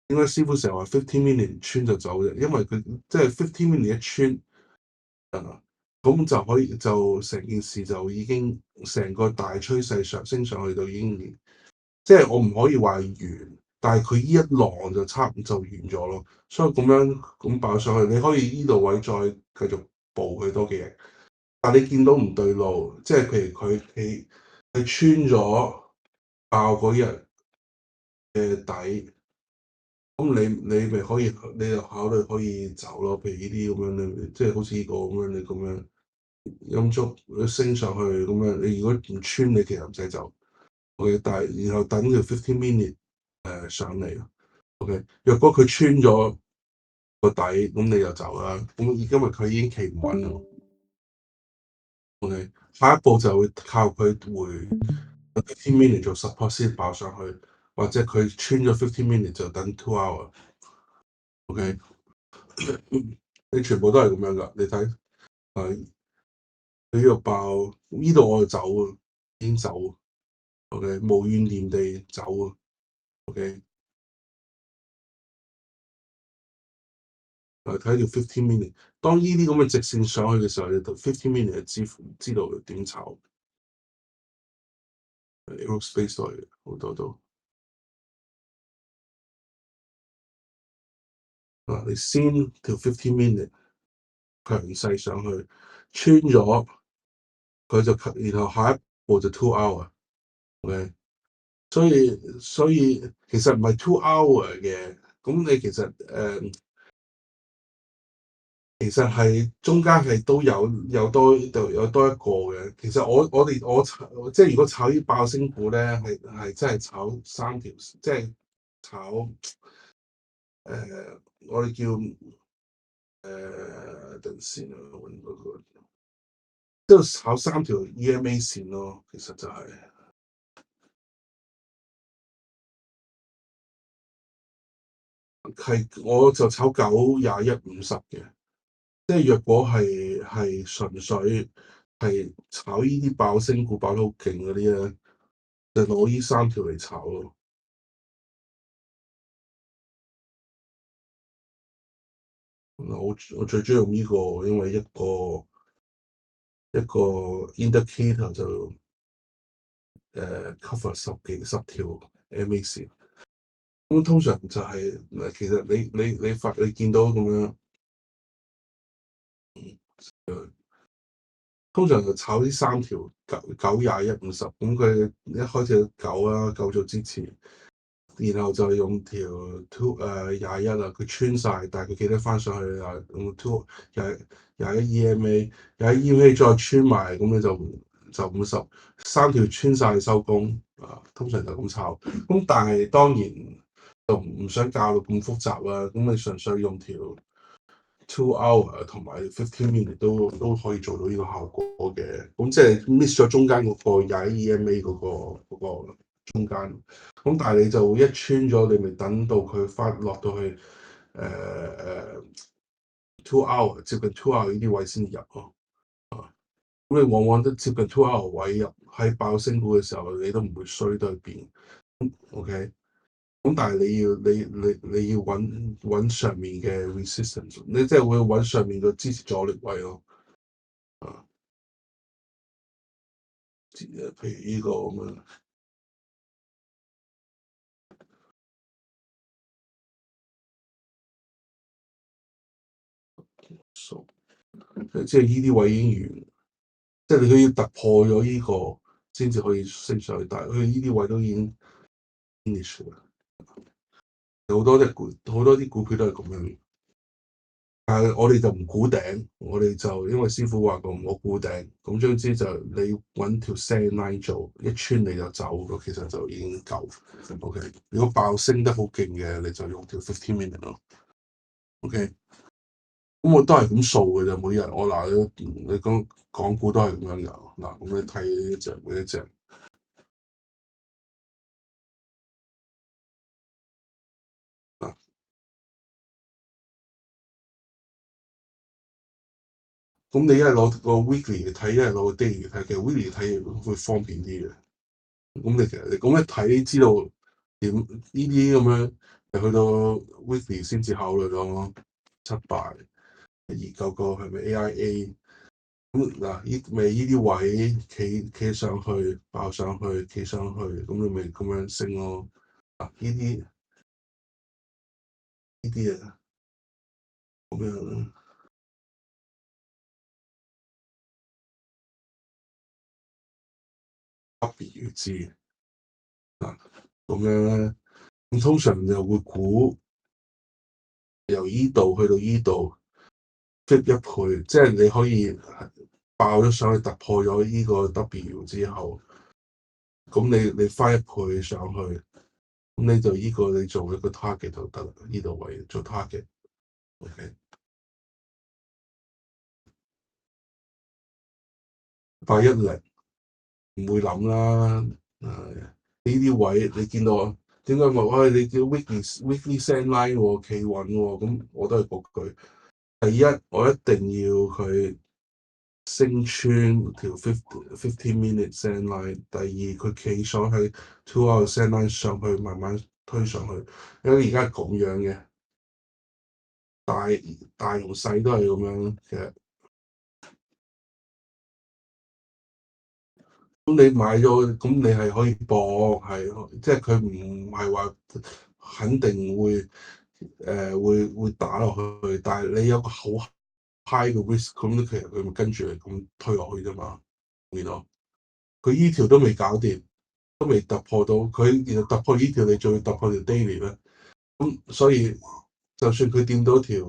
Speaker 1: 點解師傅成日話15 minute 穿就走啫？因為佢即係15 minute 一穿，咁就可以就成件事就已經成個大趨勢上升上去到已經，即係我唔可以話完，但係佢依一浪就差唔就完咗咯。所以咁樣咁爆上去，你可以依度位再繼續補佢多幾日。但你見到唔對路，即係譬如佢穿咗爆嗰日嘅底，咁你咪可以，你就考慮可以走咯。譬如呢啲咁樣，你即係好似呢個咁樣，你咁樣陰燭你升上去咁樣，你如果唔穿，你其實唔使走。OK，但係然後等條15 minute 上嚟。OK，若果佢穿咗個底，咁你就走啦。咁因為佢已經企唔穩咯。OK，下一步就會靠佢回15 minute 做 support 先爆上去，或者佢穿咗15 minute 就等 2 hour。OK，你全部都係咁樣噶。你睇佢呢度爆，呢度我就走啊，已經走。OK，無怨念地走啊。OK，睇條15 minute，當呢啲咁嘅直線上去嘅時候，你15 minute 就知道點炒。Aerospace 都係好多都你先條15 minute 強勢上去，穿咗佢就，然後下一步就 2 hour。OK，所以其實唔係 2 hour 嘅，咁你其實係中間係都有多一個嘅。其實我炒即係如果炒啲爆升股咧，係真係炒3條，即係炒我哋叫等先啊，揾嗰個都炒3條 EMA 線咯。其實就我就炒9、21、50嘅。即係若果係純粹係炒呢啲爆升股爆得好勁嗰啲咧，就攞呢3條嚟炒咯。我最中意用呢個，因為一個 indicator 就cover 十條 MA 線。咁通常就係、其實你見到咁樣，通常就炒呢三條九廿一五十，咁佢一開始九啦，九做支持，然後就用條 two 廿一啦，佢穿晒，但係佢記得翻上去啊，用 two 廿一 EMA，廿一 EMA 再穿埋，咁你就50，三條穿晒收工啊，通常就咁炒。咁但係當然就唔想教到咁複雜啦，咁你純粹用條 2 hour 同埋 15 minute 都可以做到呢個效果嘅。咁即係 miss 咗中間嗰個廿一 EMA 嗰個中間。咁但係你就一穿咗，你咪等到佢翻落到去2 hour 接近 2 hour 呢啲位先入咯。咁你往往都接近 2 hour 位入，喺爆升股嘅時候，你都唔會衰到去邊。OK，咁但係你要揾上面嘅 resistance，你即係會揾上面嘅支持阻力位咯。啊，譬如呢個咁樣。So，即係呢啲位已經完，即係你都要突破咗呢個先至可以升上去，但係佢呢啲位都已經 finish 啦。有好多啲股票都係咁樣，但係我哋就唔估頂，我哋就因為師傅話過唔好估頂，咁總之就你揾條 sand line 做，一穿你就走，其實就已經夠。OK，如果爆升得好勁嘅，你就用條15 minute 咯。OK。咁我都係咁數嘅啫，每日我嗱你講港股都係咁樣㗎，嗱咁你睇一隻每一隻，嗱咁你一係攞個 weekly 嚟睇，一係攞個 daily 嚟睇，其實 weekly 睇會方便啲嘅。咁你其實你咁一睇知道點呢啲咁樣，去到 weekly 先至考慮咯。700研究過係咪 AIA？咁嗱，呢啲位企上去，爆上去，企上去，咁你咪咁樣升咯。嗱，呢啲啊，咁樣 W 字嗱，咁樣咧，咁通常就會估由依度去到依度 flip 一倍，即係你可以爆咗上去突破咗呢個 W 之後，咁你翻一倍上去，咁你就呢個你做一個 target 就得啦，呢度位做 target，OK，810唔會諗啦，呢啲位你見到啊？點解話喂你叫 weekly send line 喎，企穩喎？咁我都係嗰句。第一，我一定要佢升穿條 fifteen minute send line。第二，佢企上去 2 hour send line 上去，慢慢推上去。因為而家咁樣嘅大大同細都係咁樣嘅。咁你買咗，咁你係可以搏，係即係佢唔係話肯定會打落去，但係你有個好 high 嘅 risk，咁其實佢咪跟住嚟咁推落去啫嘛。見到佢依條都未搞掂，都未突破到，佢然後突破依條，你仲要突破條 daily 咧。咁所以就算佢掂到條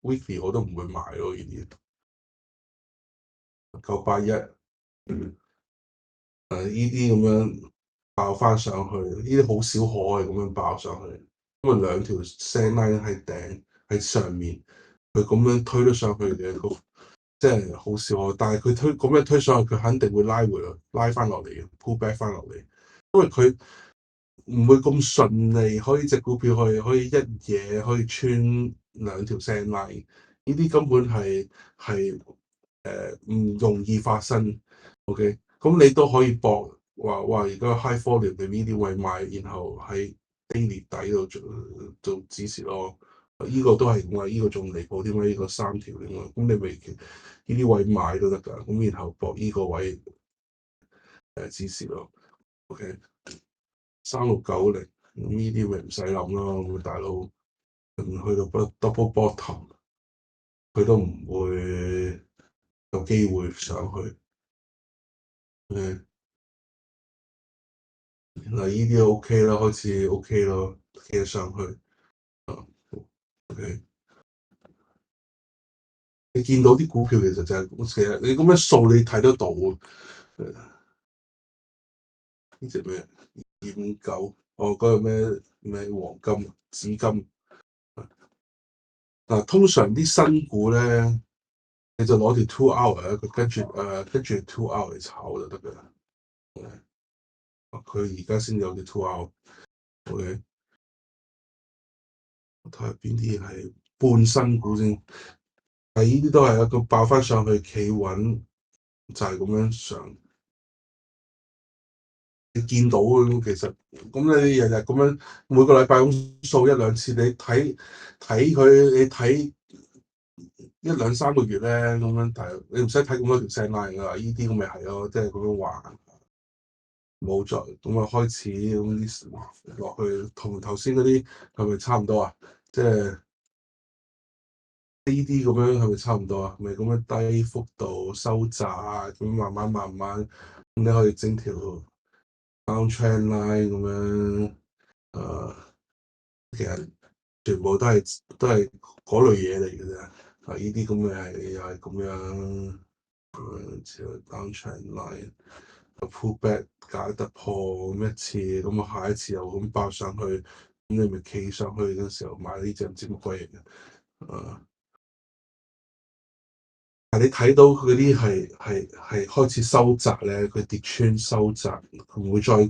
Speaker 1: weekly，我都唔會買咯。呢啲981，呢啲咁樣爆翻上去，呢啲好少可係咁樣爆上去，因為兩條 sand line 喺頂喺上面，佢咁樣推得上去嘅，即係好少可。但係佢咁樣推上去，佢肯定會拉回來，拉翻落嚟嘅，pull back 翻落嚟，因為佢唔會咁順利，可以隻股票可以一嘢可以穿兩條 sand line，呢啲根本係唔容易發生。OK，咁你都可以搏話而家 high volume 你呢啲位買，然後喺 daily 底度做指示咯。呢個都係咁啊，呢個仲離譜啲咩？呢個3條點啊？咁你咪呢啲位買都得㗎。咁然後搏呢個位指示咯。OK，3690。呢啲咪唔使諗咯，咁大佬去到 double bottom，佢都唔會有機會上去。誒嗱，呢啲 OK 啦，開始 OK 咯，企得上去。OK，你見到啲股票其實就係、其實你咁樣數你睇得到啊。呢隻咩259？哦，嗰個咩黃金、紫金。嗱，通常啲新股咧，你就攞條 two hour 跟住 two hour 嚟炒就得㗎啦。佢而家先有啲 two hour。OK，我睇下邊啲係半新股先。係呢啲都係一個爆翻上去企穩，就係、是、咁樣上。你見到嘅其實，咁你日日咁樣每個禮拜咁掃一兩次，你睇佢，你睇一兩三個月咧咁樣睇，你唔使睇咁多條線 line 㗎啦。呢啲咁咪係咯，即係咁樣橫冇再咁啊，開始咁啲落去，同頭先嗰啲係咪差唔多啊？即係呢啲咁樣係咪差唔多啊？咪咁樣低幅度收窄啊，咁慢慢，咁你可以整條 down trend line 咁樣。誒，其實全部都係嗰類嘢嚟嘅啫。啊，呢啲咁嘅係又係咁樣，down trend line。pullback 假突破咁一次，咁啊下一次又咁爆上去，咁你咪企上去嗰時候買呢隻唔知乜鬼嘢嘅。但係你睇到佢嗰啲係開始收窄咧，佢跌穿收窄，佢唔會再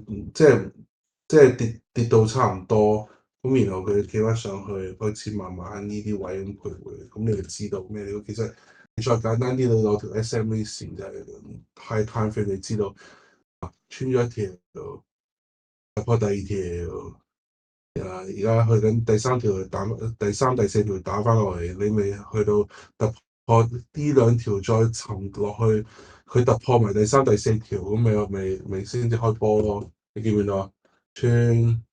Speaker 1: 即係跌到差唔多，咁然後佢企翻上去，開始慢慢呢啲位咁徘徊，咁你就知道咩？其實你再簡單啲，你攞條 SMA 線就係 high time frame，你知道穿咗一條，突破第二條。而家去緊第三條打，第三、第四條打翻落嚟，你未去到突破呢兩條再沉落去，佢突破埋第三、第四條，咁咪先至開波咯。你見唔見到啊？穿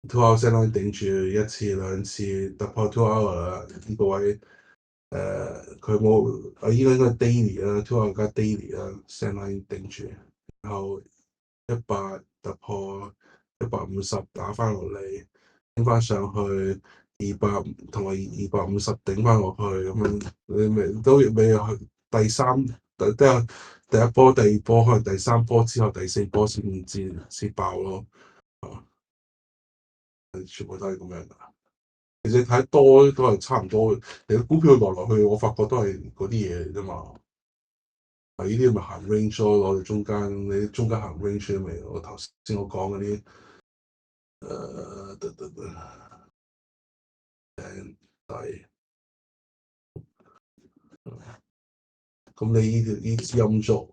Speaker 1: two hour line 頂住一次兩次突破 two hour 啦，呢個位佢冇啊，依個應該係 daily 啦，two hour 加 daily 啦，line 頂住，然後100突破150打翻落嚟。頂翻上去200同埋250頂翻落去咁樣，你咪都未去第三，都有第一波、第二波，可能第三波之後第四波先爆咯。全部都係咁樣噶。其實睇多都係差唔多，你股票落去，我發覺都係嗰啲嘢嚟啫嘛。呢啲咪行 range 咯，攞嚟中間，你中間行 range 都未？我頭先我講嗰啲底。咁你呢支陰燭，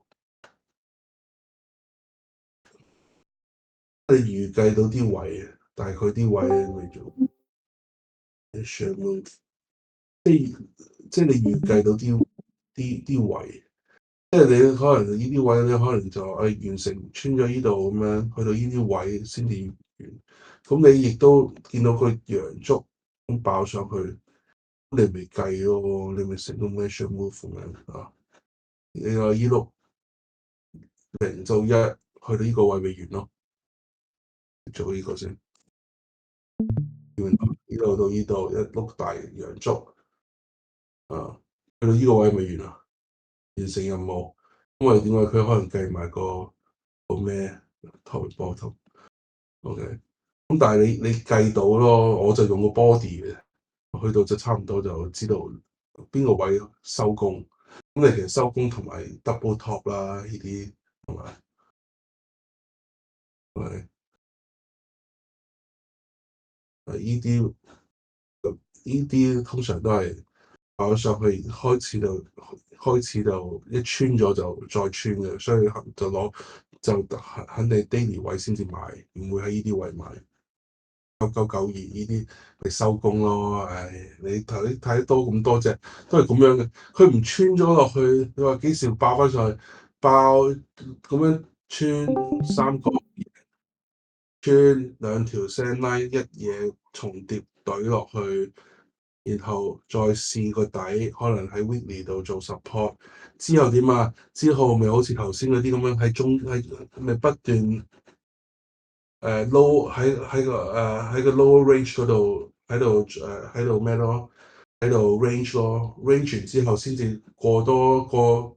Speaker 1: 你預計到啲位，大概啲位你做 short move，即係你預計到啲位，即係你可能呢啲位咧，可能就完成穿咗呢度咁樣，去到呢啲位先至完。咁你亦都見到佢陽燭咁爆上去，你咪計咯，你咪成個 short move 咁樣啊。你話呢碌0.1去到呢個位未完咯，做呢個先。呢度到呢度一碌大陽燭去到呢個位未完啊，完成任務。因為點解佢可能計埋個咩 top bottom？OK，咁但係你計到咯，我就用個 body 嘅，去到就差唔多就知道邊個位收工。咁你其實收工同埋 double top 啦，呢啲同埋呢啲通常都係。跑上去開始就一穿咗就再穿嘅，所以就肯定 daily 位先至買，唔會喺呢啲位買。9992呢啲你收工咯，唉，你睇得多咁多隻都係咁樣嘅，佢唔穿咗落去，你話幾時爆翻上去？爆咁樣穿3個。穿兩條 send line 一嘢重疊懟落去，然後再試個底，可能喺 weekly 度做 support。之後點啊？之後咪好似頭先嗰啲咁樣喺咪不斷low 喺個 lower range 嗰度喺度咩咯？喺度 range 咯，range 完之後先至過多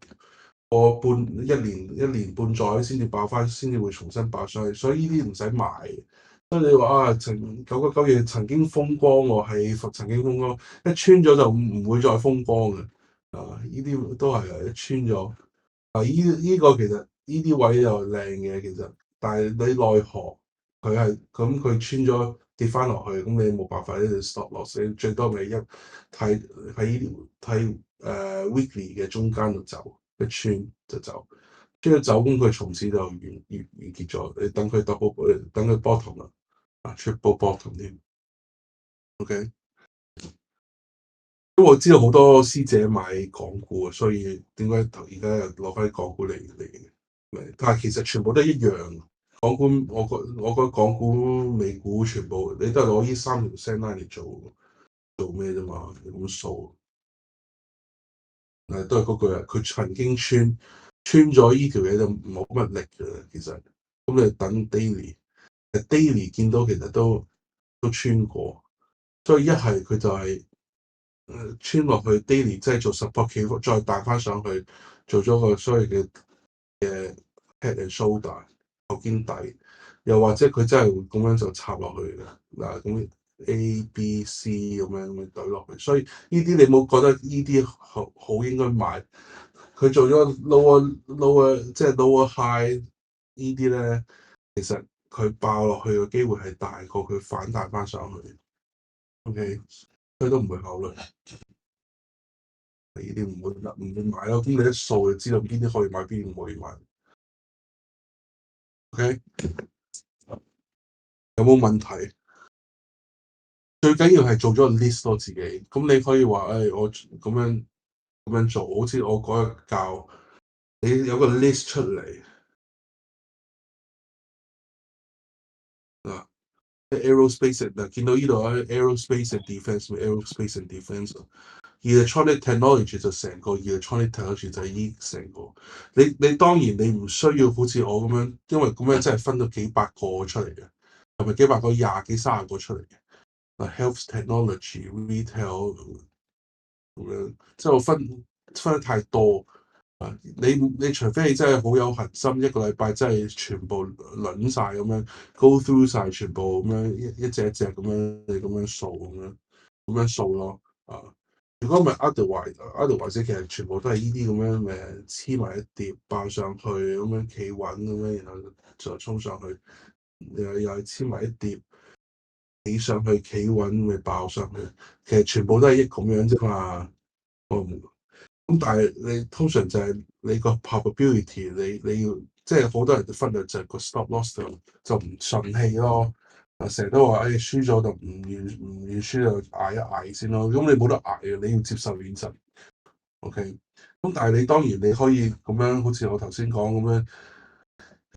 Speaker 1: 一年半載先至爆翻，先至會重新爆上去。所以呢啲唔使買。所以你話啊，999嘢曾經風光喎，係曾經風光，一穿咗就唔會再風光嘅。呢啲都係一穿咗。呢個其實呢啲位又靚嘅，其實，但係你奈何佢係咁，佢穿咗跌翻落去，咁你冇辦法呢度 stop loss，你最多咪睇喺 weekly 嘅中間度走，一穿就走，穿咗走，咁佢從此就完結咗。你等佢 double，等佢 bottom 啦，triple bottom 添。OK，因為我知道好多師姐買港股啊，所以點解而家又攞翻啲港股嚟？但係其實全部都一樣。港股我覺得港股、美股全部你都係攞呢三條 send line 嚟做咩啫嘛？你咁數，都係嗰句啊。佢曾經穿咗呢條嘢就冇乜力嘅，其實。咁你等 daily 見到其實都穿過，所以一係佢就係穿落去 daily，即係做 support 企，再彈翻上去，做咗個所謂嘅 head and shoulder 頭肩底，又或者佢真係會咁樣就插落去嘅嗱，咁 A、B、C 咁樣懟落去，所以呢啲你冇覺得呢啲好應該買？佢做咗 lower 即係 lower high 呢啲咧，其實佢爆落去嘅機會係大過佢反彈翻上去。OK，所以都唔會考慮。呢啲唔會買咯，咁你一數就知道邊啲可以買，邊啲唔可以買。OK，有冇問題？最緊要係做咗個 list 咯，自己。咁你可以話，我咁樣做，好似我嗰日教你有個 list 出嚟啊。aerospace 嗱，見到呢度啊，aerospace and defence，aerospace and defence。electronic technology 就成個 electronic technology 就係呢成個。你當然你唔需要好似我咁樣，因為咁樣真係分咗幾百個出嚟嘅，係咪幾百個、廿幾、30個出嚟嘅？嗱，health technology、retail 咁樣，即係我分得太多。你除非你真係好有恒心，一個禮拜真係全部輪晒咁樣 go through 晒全部咁樣一隻一隻咁樣你咁樣數咁樣數咯。啊，如果唔係 otherwise 其實全部都係呢啲咁樣黐埋一碟爆上去咁樣企穩咁樣，然後就衝上去，又係黐埋一碟企上去企穩咪爆上去，其實全部都係咁樣啫嘛。咁但係你通常就係你個 probability，你要即係好多人忽略就係個 stop loss 就唔順氣咯。成日都話輸咗就唔願輸就捱一捱先咯。咁你冇得捱嘅，你要接受現實。OK，咁但係你當然你可以咁樣，好似我頭先講咁樣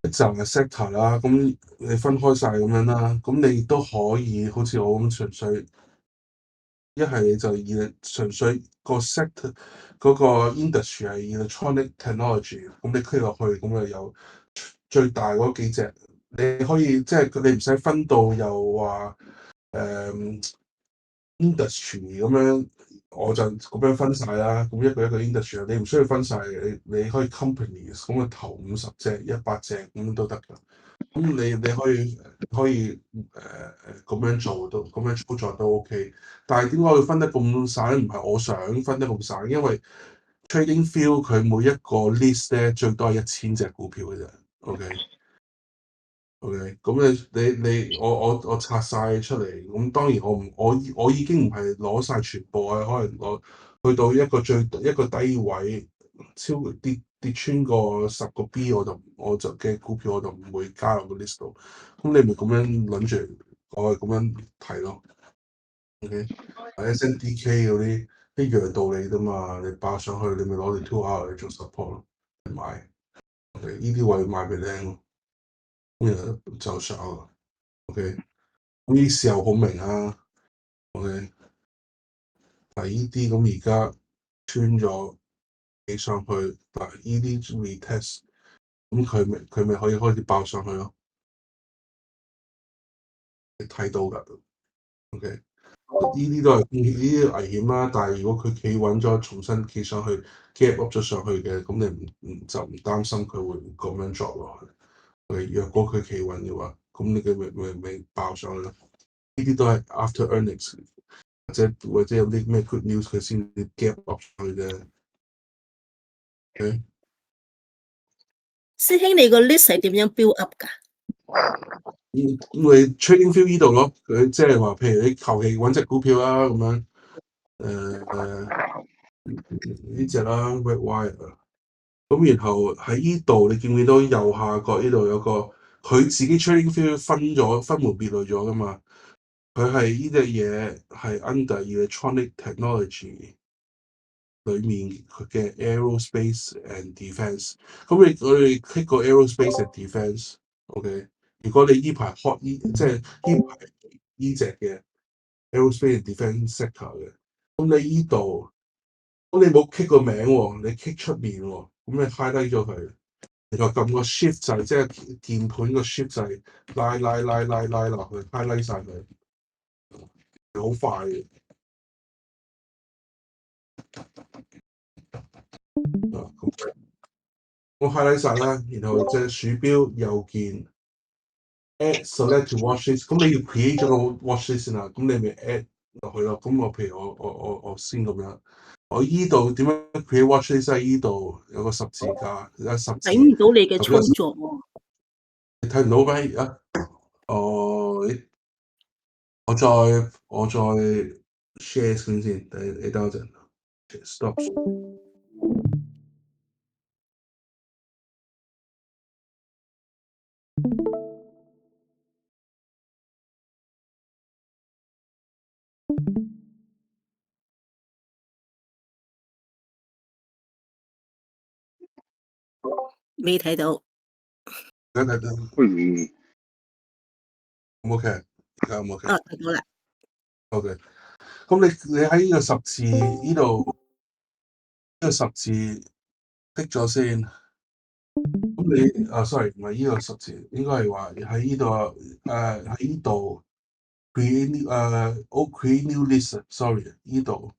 Speaker 1: 一陣嘅 sector 啦，咁你分開晒咁樣啦，咁你亦都可以好似我咁純粹。一係你就純粹個 sector 嗰個 industry 係 electronic technology，咁你 click 落去，咁啊有最大嗰幾隻，你可以即係你唔使分到又話industry 咁樣，我就咁樣分晒啦。咁一個 industry，你唔需要分晒，你可以 companies 咁啊頭50隻、100隻咁都得㗎。咁你可以咁樣做都咁樣操作都 OK，但係點解會分得咁散？唔係我想分得咁散，因為 Trading View 佢每一個 list 咧最多係1000隻股票嘅啫。OK，咁我拆晒出嚟，咁當然我已經唔係攞晒全部啊，可能我去到一個低位，跌穿個10個 B，我就嘅股票我就唔會加入個 list 度。咁你咪咁樣諗住，我係咁樣睇咯。OK，SNDK 嗰啲一樣道理啫嘛，你爆上去你咪攞條 2R 嚟做 support 咯，買。OK，呢啲位買俾你聽咯，咁就上。OK，咁呢時候好明啊。OK，嗱呢啲咁而家穿咗起上去，嗱呢啲 retest，咁佢咪可以開始爆上去咯。你睇到㗎。OK，呢啲都係呢啲危險啦。但係如果佢企穩咗，重新企上去 gap up 咗上去嘅，咁你就唔擔心佢會咁樣作落去。OK，若果佢企穩嘅話，咁你嘅咪爆上去咯。呢啲都係 after earnings 或者有啲咩 good news 佢先 gap up 上去嘅。OK，
Speaker 2: 師兄，你個 list 係點樣 build up 㗎？
Speaker 1: 咪 trading view 呢度咯，佢即係話，譬如你求其揾隻股票啦，咁樣呢隻啦 Red Wire，咁然後喺呢度你見唔見到右下角呢度有個佢自己 trading view 分門別類咗噶嘛？佢係呢隻嘢係 under electronic technology 裏面佢嘅 aerospace and defence。咁我哋 click 個 aerospace and defence。OK，如果你呢排 hot 即係呢排呢隻嘅 aerospace and defence sector 嘅，咁你呢度，咁你冇 click 個名喎，你 click 出面喎，咁你 highlight 咗佢，然後撳個 shift 掣，即係鍵盤個 shift 掣，拉落去 highlight 晒佢，好快嘅。咁我 highlight 晒啦，然後隻鼠標右鍵 add select to watch list，咁你要 create 咗個 watch list 先啦，咁你咪 add 落去咯。咁我譬如我先咁樣，我依度點樣 create watch list 喺依度有個十字架，有十字，
Speaker 2: 睇唔到你嘅操
Speaker 1: 後邊有十，
Speaker 2: 作喎。
Speaker 1: 你睇唔到咩？啊，哦，我再 share screen 先，你等我陣 stop。
Speaker 2: 未睇到。
Speaker 1: 而家睇到OK，而家 OK。
Speaker 2: 啊，睇到啦。
Speaker 1: OK，咁你喺呢個十字呢度，呢個十字剔咗先。咁你sorry，唔係呢個十字，應該係話喺呢度喺呢度 create new list，sorry，呢度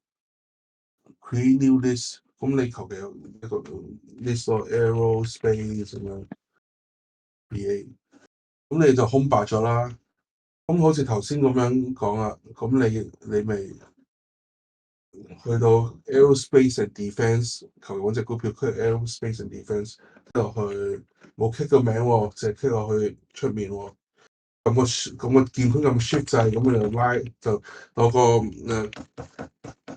Speaker 1: create new list。咁你求其有一個 list of aerospace 咁樣 create，咁你就空白咗啦。咁好似頭先咁樣講啦，咁你咪去到 aerospace and defence，求其揾隻股票 click aerospace and defence，跟落去冇 click 個名喎，淨係 click 落去出面喎。咁個鍵盤咁 shift 掣，咁你就拉就攞個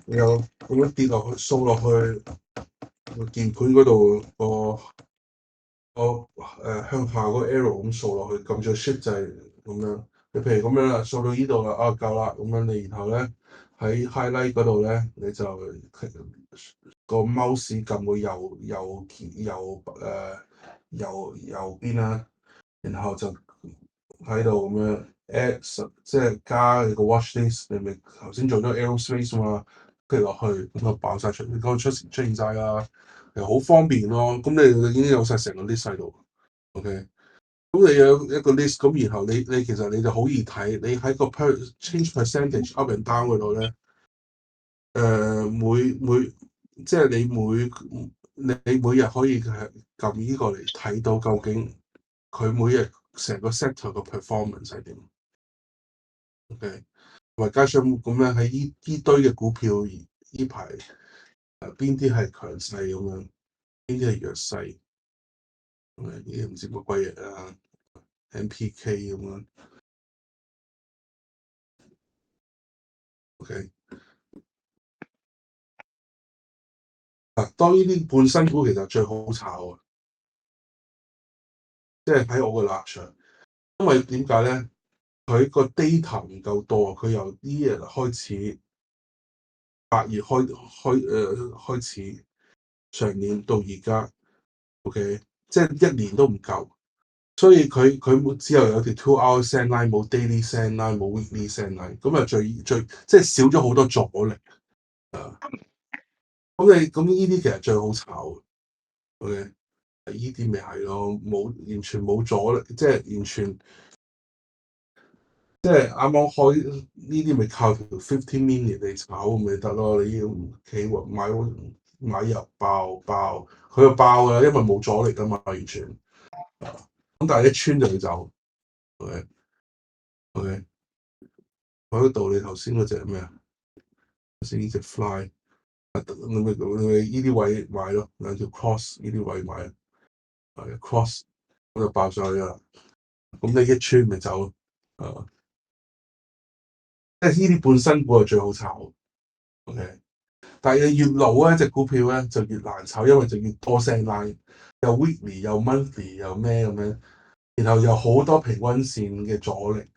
Speaker 1: 有咁樣跌落去掃落去個鍵盤嗰度向下嗰個 arrow 咁掃落去，撳住 shift 掣咁樣。你譬如咁樣啦，掃到呢度啦，夠啦，咁樣你然後咧喺 highlight 嗰度咧，你就個 mouse 撳個右邊啦，然後就喺度咁樣 add 即係加你個 watch list，你咪頭先做咗 aerospace 嘛，跟住落去咁就爆晒嗰個出現晒啦，其實好方便咯。咁你已經有晒成個 list 喺度，OK。咁你有一個 list，咁然後你其實你就好易睇，你喺個 change percentage up and down 嗰度咧，即係你每日可以係撳呢個嚟睇到究竟佢每日成個 sector 個 performance 係點，OK，同埋加上咁樣喺呢堆嘅股票呢排邊啲係強勢咁樣，邊啲係弱勢，呢啲唔知乜鬼嘢啊 ，MPK 咁樣，OK。當呢啲半新股其實最好炒啊，即係喺我嘅立場，因為點解咧？佢個 data 唔夠多，佢由呢日開始8月開始，上年到而家，OK，即係1年都唔夠，所以佢冇只有條 2 hour send line，冇 daily send line，冇 weekly send line，咁啊最即係少咗好多阻力啊！咁呢啲其實最好炒，OK？呢啲咪係咯，完全冇阻力，即係完全即係啱啱開呢啲咪靠條15 minute 嚟炒咪得咯？你要企穩買入爆，佢就爆㗎啦，因為冇阻力㗎嘛，完全。咁但係一穿就要走，OK？我嗰度你頭先嗰隻咩啊？頭先呢隻 fly。你呢啲位買咯，兩條 cross 呢啲位買，係 cross 咁就爆上去啦。咁你一穿咪走咯，即係呢啲半新股係最好炒，OK。但係你越老咧，隻股票咧就越難炒，因為就越多聲 line，又 weekly 又 monthly 又咩咁樣，然後有好多平均線嘅阻力。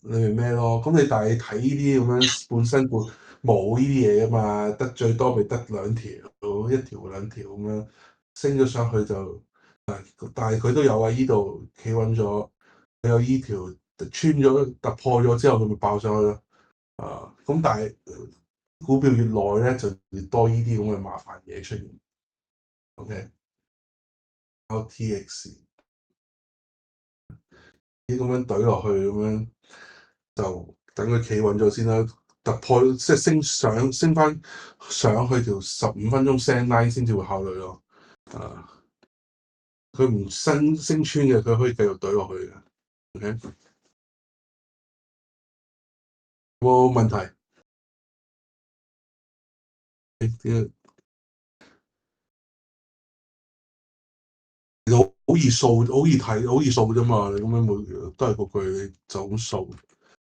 Speaker 1: 你明咩咯？咁但係你睇呢啲咁樣本身冇呢啲嘢噶嘛，得最多咪得兩條，一條兩條咁樣升咗上去就，但係佢都有啊，依度企穩咗，佢有依條穿咗突破咗之後，佢咪爆上去咯。咁但係股票越耐咧，就越多呢啲咁嘅麻煩嘢出現。OK，RTX 啲咁樣懟落去咁樣。就等佢企穩咗先啦，突破即係升翻上去條15分鐘 send line 先至會考慮咯。佢唔升穿嘅，佢可以繼續懟落去嘅。OK，冇問題。好易掃，好易睇，好易掃啫嘛。你咁樣都係嗰句，你就咁掃。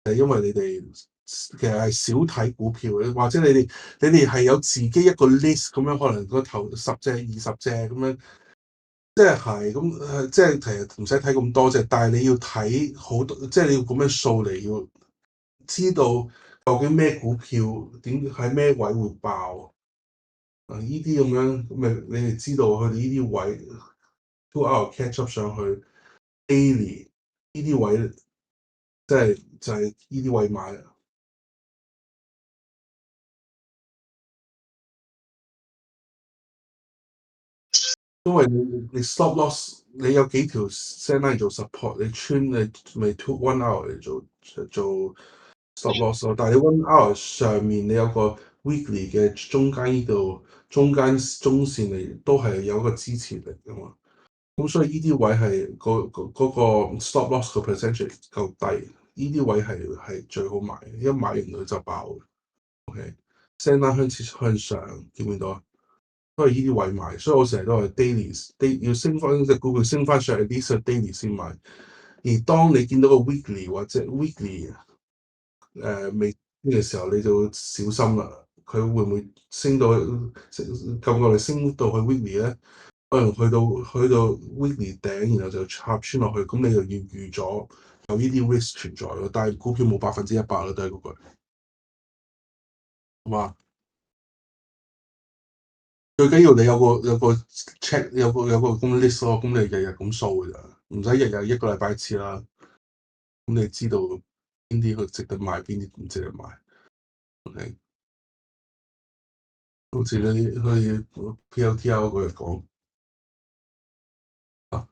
Speaker 1: 因為你哋其實係少睇股票嘅，或者你哋係有自己一個 list 咁樣，可能個頭10隻、20隻咁樣。即係咁即係其實唔使睇咁多隻，但係你要睇好多，即係你要咁樣掃嚟，要知道究竟咩股票點喺咩位會爆呢啲咁樣，咁咪你哋知道佢哋呢啲位 2 hour catch up 上去 daily 呢啲位，即係就係呢啲位買啦。因為你 stop loss，你有幾條 send line 做 support，你穿你咪 1 hour 嚟做 stop loss 咯。但係你 1 hour 上面你有個 weekly 嘅中間呢度中線嚟都係有一個支持力㗎嘛。咁所以呢啲位係嗰個 stop loss 個 percentage 夠低，呢啲位係最好買，一買完佢就爆。OK，send line 向上見唔見到啊？都係呢啲位買，所以我成日都係 daily 要升翻隻股票升翻上嚟呢隻 daily 先買。而當你見到個 weekly 或者 weekly 未嘅時候，你就小心啦。佢會唔會升到咁我哋升到去 weekly 咧？可能去到 weekly 頂，然後就插穿落去，咁你就要預咗有呢啲 risk 存在咯。但係股票冇100%咯，都係嗰句，好嘛？最緊要你有個 check 有個咁 list 咯，咁你日日咁掃㗎咋，唔使日日一個禮拜一次啦。咁你知道邊啲佢值得買，邊啲唔值得買。OK，好似你去 PLTR 嗰日講啊，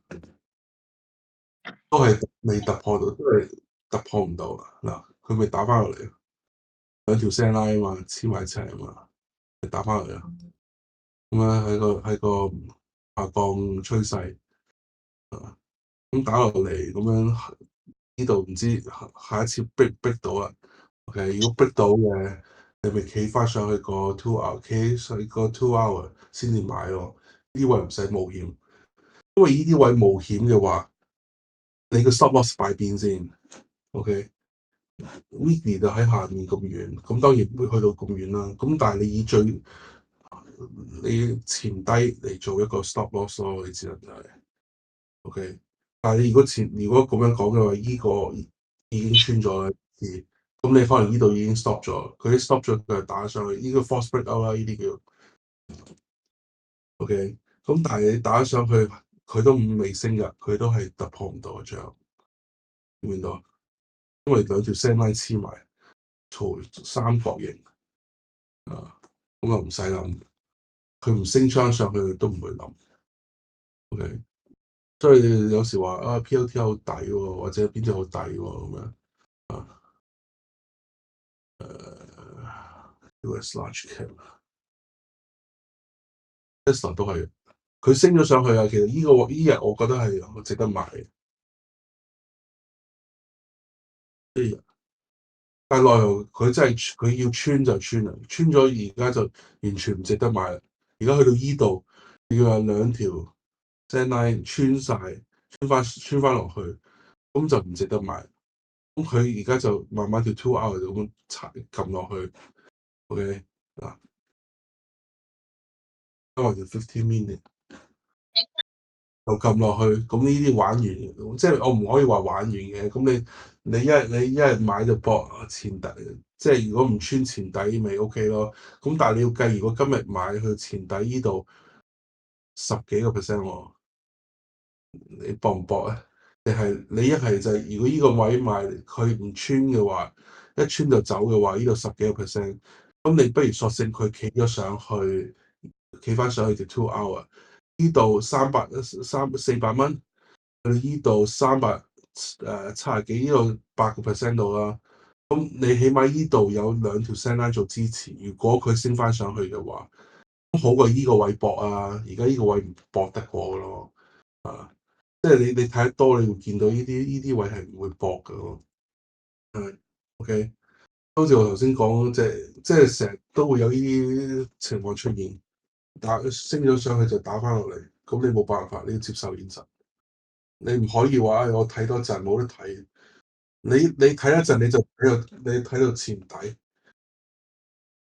Speaker 1: 都係未突破到，都係突破唔到嗱，佢咪打翻落嚟，兩條聲拉啊嘛，黐埋一齊啊嘛，咪打翻落嚟咯。咁樣喺個下降趨勢啊，咁打落嚟咁樣。呢度唔知下一次逼到啦。OK，如果逼到嘅，你咪企翻上去個 2 hour，企上個 2 hour 先至買咯。呢啲位唔使冒險，因為呢啲位冒險嘅話，你個 stop loss 擺邊先？OK，weekly 就喺下面咁遠，咁當然唔會去到咁遠啦。咁但係你以你前低嚟做一個 stop loss 咯，你只能就係 OK。但係你如果咁樣講嘅話，呢個已經穿咗啦，咁你可能呢度已經 stop 咗，佢啲 stop 咗佢就打上去，呢個 false breakout 啦，呢啲叫。OK，咁但係你打上去，佢都未升㗎，佢都係突破唔到嘅，最後見唔見到啊？因為兩條 send line 黐埋，嘈三角形啊，咁啊唔使諗，佢唔升穿上去都唔會諗。OK，所以有時話啊 PLT 好抵喎，或者邊啲好抵喎咁樣啊。US large cap，Tesla 都係，佢升咗上去啊。其實呢日我覺得係值得買嘅。呢日但係奈何佢真係佢要穿就穿啦，穿咗而家就完全唔值得買啦。而家去到依度，要有兩條 send line 穿晒，穿翻落去，咁就唔值得買。咁佢而家就慢慢條 two hour 就咁撳落去。OK 嗱，因為條 fifteen minute 就撳落去，咁呢啲玩完，即係我唔可以話玩完嘅。咁你一日買就搏前底，即係如果唔穿前底咪 OK 咯。咁但係你要計，如果今日買去前底呢度10幾個 percent 喎，你搏唔搏啊？定係你一係就係如果呢個位買佢唔穿嘅話，一穿就走嘅話，呢度10幾個 percent，咁你不如索性佢企咗上去，企翻上去條 two hour，呢度400蚊，去呢度370幾，呢度8%度啦。咁你起碼呢度有兩條 send line 做支持，如果佢升翻上去嘅話，咁好過呢個位搏啊！而家呢個位唔搏得過咯，啊！即係你睇得多，你會見到呢啲位係唔會搏嘅咯。係，OK。好似我頭先講，即係成日都會有呢啲情況出現，升咗上去就打翻落嚟，咁你冇辦法，你要接受現實。你唔可以話，我睇多陣冇得睇。你睇一陣你睇到前底，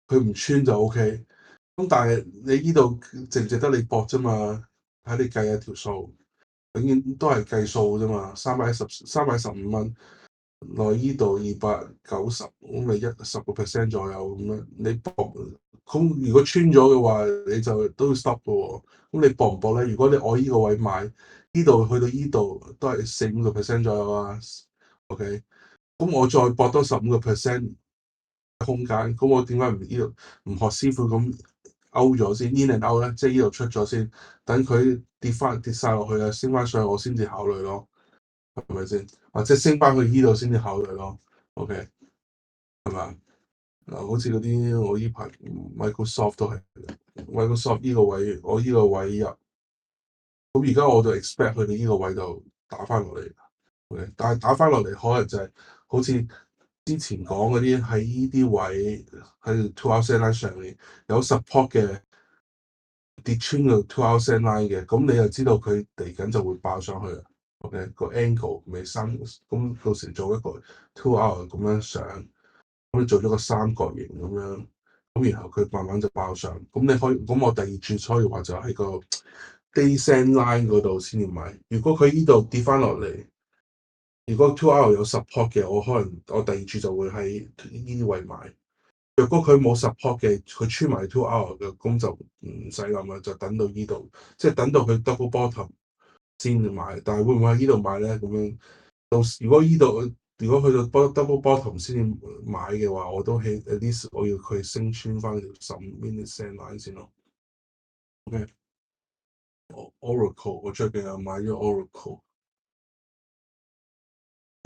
Speaker 1: 佢唔穿就 OK。咁但係你呢度值唔值得你搏啫嘛？睇你計一條數，永遠都係計數啫嘛。315蚊，內依度290，咁咪10% 左右咁樣。你搏，咁如果穿咗嘅話，你就都要 stop 嘅喎。咁你搏唔搏咧？如果我依個位買，呢度去到依度都係4-5% 左右啊。OK，咁我再搏多15% 空間，咁我點解唔呢度唔學師傅咁勾咗先 in and out 咧？即係呢度出咗先，等佢跌晒落去啊，升翻上去我先至考慮咯，係咪先？或者升翻去呢度先至考慮咯。OK，係嘛？嗱，好似嗰啲我呢排 Microsoft 都係 Microsoft 呢個位，我呢個位入，咁而家我就 expect 佢哋呢個位就打翻落嚟。OK，但係打翻落嚟可能就係好似之前講嗰啲喺呢啲位喺 two-hour send line 上面有 support 嘅，跌穿個 two-hour send line 嘅，咁你就知道佢嚟緊就會爆上去啦。OK，個 angle 未生，咁到時做一個 two-hour 咁樣上，咁你做咗個三角形咁樣，咁然後佢慢慢就爆上。咁你可以，咁我第二注可以話就喺個 day send line 嗰度先至買。如果佢呢度跌翻落嚟，如果 two-hour 有 support 嘅，我可能我第二注就會喺呢啲位買。若果佢冇 support 嘅，佢穿埋 two-hour 嘅，咁就唔使諗啦，就等到呢度，即係等到佢 double bottom 先買。但係會唔會喺呢度買咧？咁樣到時如果呢度如果去到 double bottom 先至買嘅話，我都起 at least 我要佢升穿翻條15 minute send line 先咯。OK，Oracle 我最近又買咗 Oracle，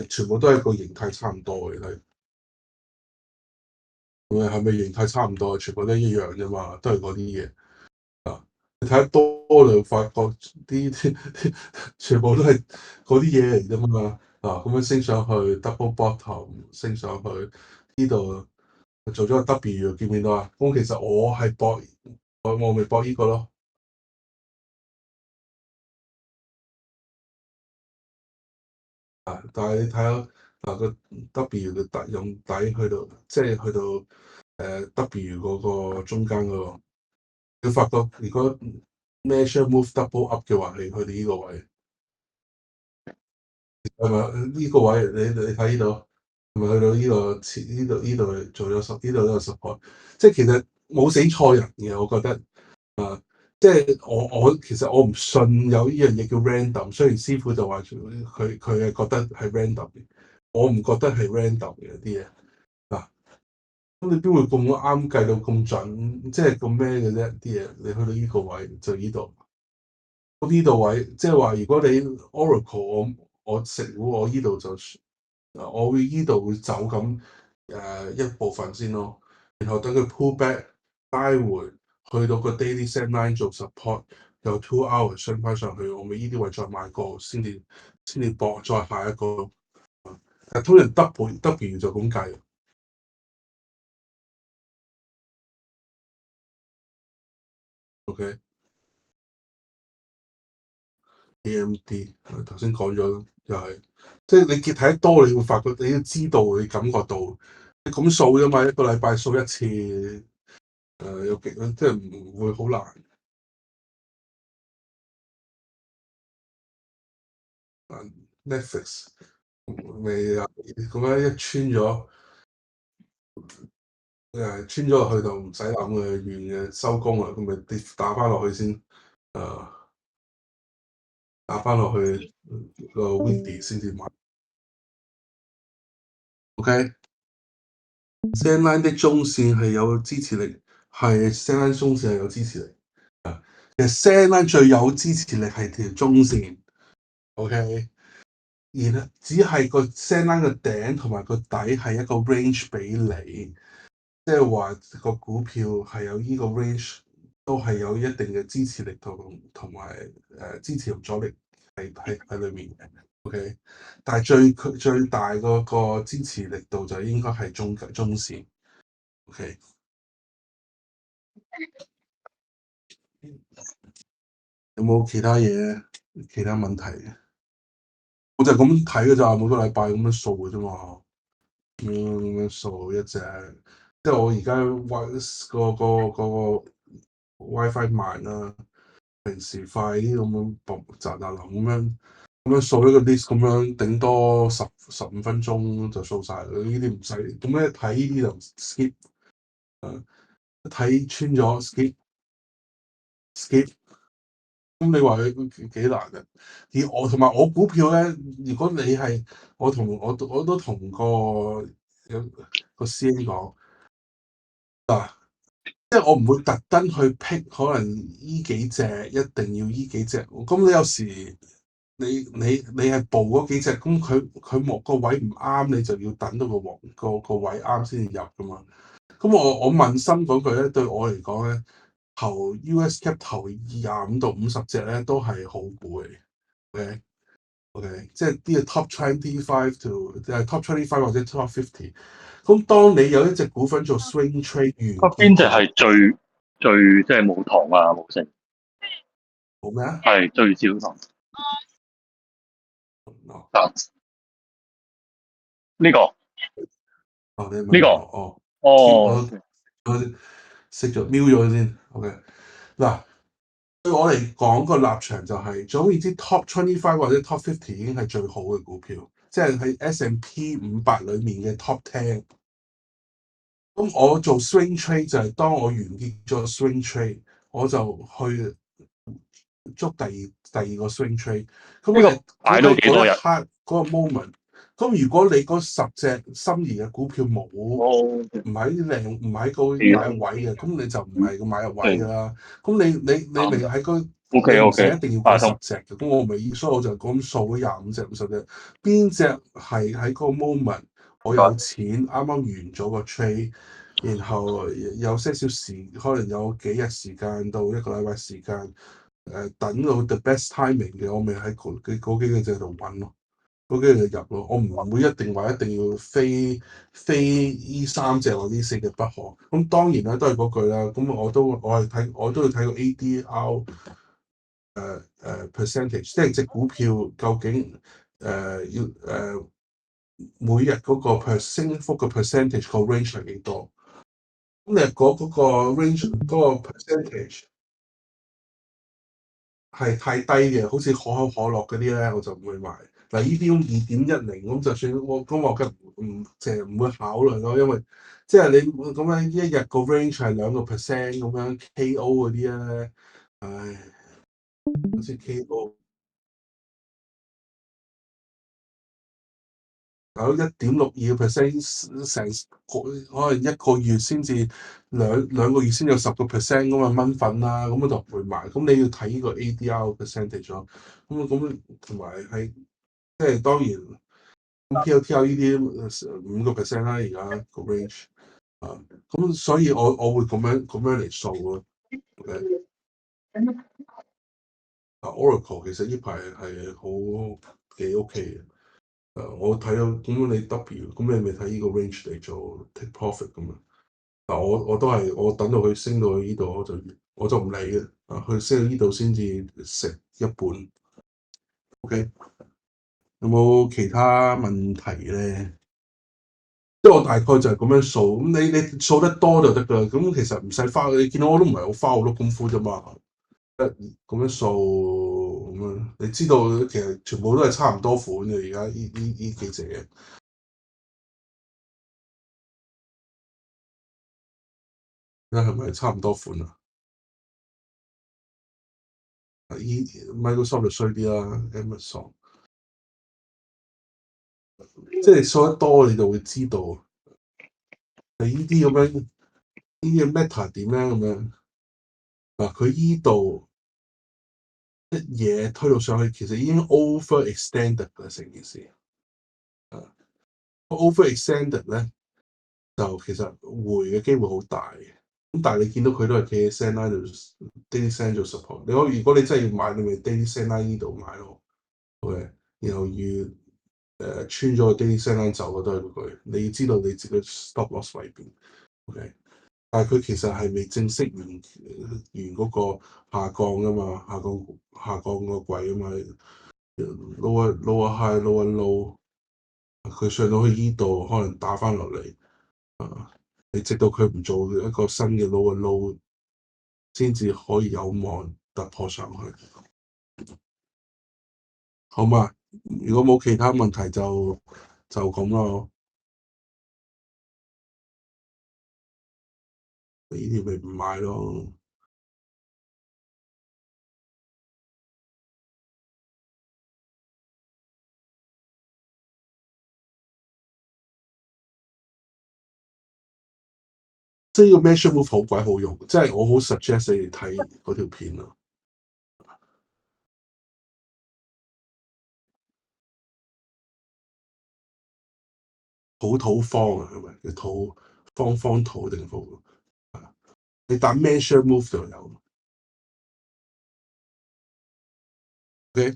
Speaker 1: 全部都係個形態差唔多嘅，係。係咪形態差唔多？全部都一樣啫嘛，都係嗰啲嘢啊！你睇得多就發覺啲全部都係嗰啲嘢嚟啫嘛。啊，咁樣升上去 double bottom，升上去呢度做咗個 W，見唔見到啊？咁其實我係博，我咪博呢個咯。啊，但係你睇下嗱個 W 嘅底用底去到，即係去到W 嗰個中間嗰個。你發覺如果 measure move double up 嘅話，係去到呢個位，係咪呢個位？你睇呢度，係咪去到呢個前呢度做咗呢度都有 support，即係其實冇死錯人嘅，我覺得啊。即係我其實我唔信有呢樣嘢叫 random，雖然師傅就話佢係覺得係 random 嘅，我唔覺得係 random 嘅啲嘢嗱。咁你邊會咁啱計到咁準？即係咁咩嘅啫啲嘢？你去到呢個位就呢度，咁呢度位即係話，如果你 Oracle 我食糊我呢度就我會呢度會走咁一部分先咯，然後等佢 pull back 拉回去到個 daily set line 做 support，有 2 hours 升翻上去，我咪呢啲位再買個先至搏再下一個。通常 W 就咁計。OK。AMD 頭先講咗又係，即係你睇得多，你會發覺你要知道，你感覺到你咁數啫嘛，一個禮拜數一次，有幾即係唔會好難。Netflix 未啊？咁樣一穿咗穿咗落去就唔使諗嘅，完嘅收工啦，咁咪跌打翻落去先，打翻落去個 Wiki 先至買。OK。Sandline 的中線係有支持力，係 Sandline 中線係有支持力。其實 Sandline 最有支持力係條中線，OK。然只係個 Sandline 嘅頂同埋個底係一個 range 俾你，即係話個股票係有呢個 range，都係有一定嘅支持力同埋支持同阻力喺裏面嘅，OK。但係最大嗰個支持力度就應該係中線，OK。有冇其他嘢？其他問題？我就咁睇嘅咋，每個禮拜咁樣數嘅啫嘛。咁樣數一隻，即係我而家 個 WiFi 慢啦，平時快啲咁樣搏雜雜林咁樣數一個 list 咁樣，頂多15分鐘就數晒。呢啲唔使咁樣睇，呢啲就 skip。睇穿咗 skip。咁你話佢幾難嘅？而我同埋我股票咧，如果你係我都同個師兄講嗱，即係我唔會特登去 pick 可能依幾隻一定要依幾隻。咁你有時你係報嗰幾隻，咁佢望個位唔啱，你就要等到個位啱先至入噶嘛。咁我問心嗰句咧，對我嚟講咧，投 US Cap 投25到50隻咧，都係好股嚟嘅。OK，即係啲 top 25 to top 25或者 top 50。咁當你有一隻股份做 swing trade 完
Speaker 3: 邊隻
Speaker 1: 結，
Speaker 3: 係最即係冇糖啊冇剩？
Speaker 1: 冇咩啊？
Speaker 3: 係最少糖。呢個呢個
Speaker 1: 哦，
Speaker 3: 哦，
Speaker 1: 我熄咗瞄咗先。OK。嗱，對我嚟講個立場就係，總言之 top 25或者 top 50已經係最好嘅股票，即係喺 S&P 500裏面嘅 top 10。咁我做 swing trade 就係當我完結咗 swing trade，我就去捉第二個 swing trade。咁
Speaker 3: 呢個擺到幾多日？
Speaker 1: 嗰一刻嗰個 moment。咁如果你嗰10隻心儀嘅股票冇，唔喺個買入位嘅，咁你就唔係個買入位㗎啦。咁你明喺你唔使一定要嗰10隻嘅。咁我咪所以我就咁數咗25隻、50隻，邊隻係喺個 moment 我有錢啱啱完咗個 trade，然後有些少時可能有幾日時間到一個禮拜時間，等到 the best timing 嘅，我咪喺嗰幾個隻度揾咯。嗰幾隻入咯，我唔會一定話一定要非依3隻或呢4隻不可。咁當然啦，都係嗰句啦。咁我都要睇個 ADR percentage，即係隻股票究竟要每日嗰個升幅嘅 percentage 個 range 係幾多？咁你嗰個 range 嗰個 percentage 係太低嘅，好似可口可樂嗰啲咧，我就唔會買。嗱，呢啲2.10咁，就算我嘅唔會考慮咯，因為即係你咁樣一日個 range 係2%咁樣 KO 嗰啲咧，唉，好似 KO 搞1.62%，成可能一個月先至兩個月先有10%咁嘅蚊粉啦，咁我就唔會買。咁你要睇呢個 ADR percentage 咯。咁同埋係即係當然，咁 PLTR 呢啲5%啦，而家個 range 啊，咁所以我會咁樣嚟數咯。OK， Oracle 其實呢排係好幾 OK 嘅。我睇到咁你 W，咁你咪睇呢個 range 嚟做 take profit 咁啊。我都係我等到佢升到去呢度，我就唔理嘅。佢升到呢度先至食一半。OK， 有冇其他問題咧？即係我大概就係咁樣數，咁你數得多就得噶啦。咁其實唔使花，你見到我都唔係好花好多功夫啫嘛。咁樣數咁樣，你知道其實全部都係差唔多款嘅。而家呢幾隻嘢，而家係咪差唔多款啊？Microsoft 就衰啲啦，Amazon，即係數得多你就會知道。係呢啲咁樣，呢啲 Meta 點咧咁樣嗱，佢依度一嘢推到上去，其實已經 overextended 啦成件事。overextended 咧就其實回嘅機會好大嘅。咁但係你見到佢都係企喺 send line 度 daily send 做 support。如果你真係要買，你咪 daily send line 呢度買咯。OK，然後穿咗個 daily send line 走都係嗰句，你要知道你自己 stop loss 位邊。OK。但係佢其實係未正式完嗰個下降噶嘛，下降個軌啊嘛，lower high，lower low，佢上到去依度可能打翻落嚟，你直到佢唔做一個新嘅 lower low，先至可以有望突破上去，好嘛？如果冇其他問題就咁咯，呢啲咪唔買咯。即係呢個 measure move 好鬼好用，即係我好 suggest 你哋睇嗰條片咯。土方啊，係咪叫土方土定方？你打 measure move 就有。OK，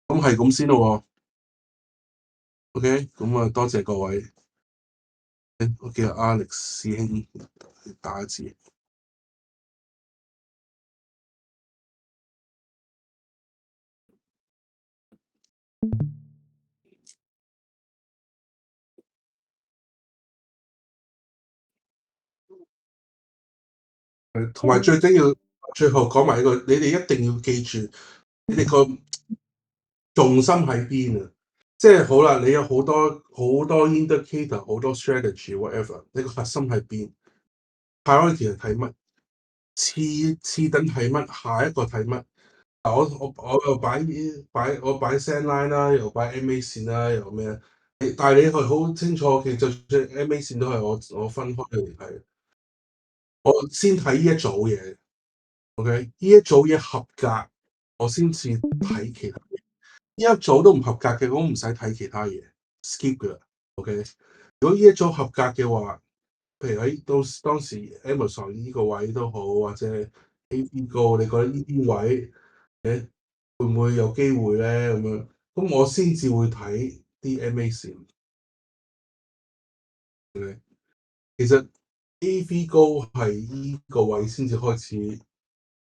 Speaker 1: 咁係咁先咯。OK，咁啊多謝各位。我叫 Alex 師兄打字。同埋最緊要，最後講埋一個，你哋一定要記住，你哋個重心喺邊啊？即係好啦，你有好多 indicator，好多 strategy，whatever，你個核心喺邊 ？priority 係睇乜？次等睇乜？下一個睇乜？我又擺 send line 啦，又擺 MA 線啦，又咩？但係你係好清楚，其實就算 MA 線都係我分開嚟睇。我先睇呢一組嘢，OK？呢一組嘢合格，我先至睇其他嘢。呢一組都唔合格嘅，我唔使睇其他嘢 ，skip 㗎啦。OK？如果呢一組合格嘅話，譬如喺當時 Amazon 呢個位都好，或者 AB 個，你覺得呢啲位誒會唔會有機會咧？咁樣，咁我先至會睇啲 MA 線。OK？其實 AV 高係依個位先至開始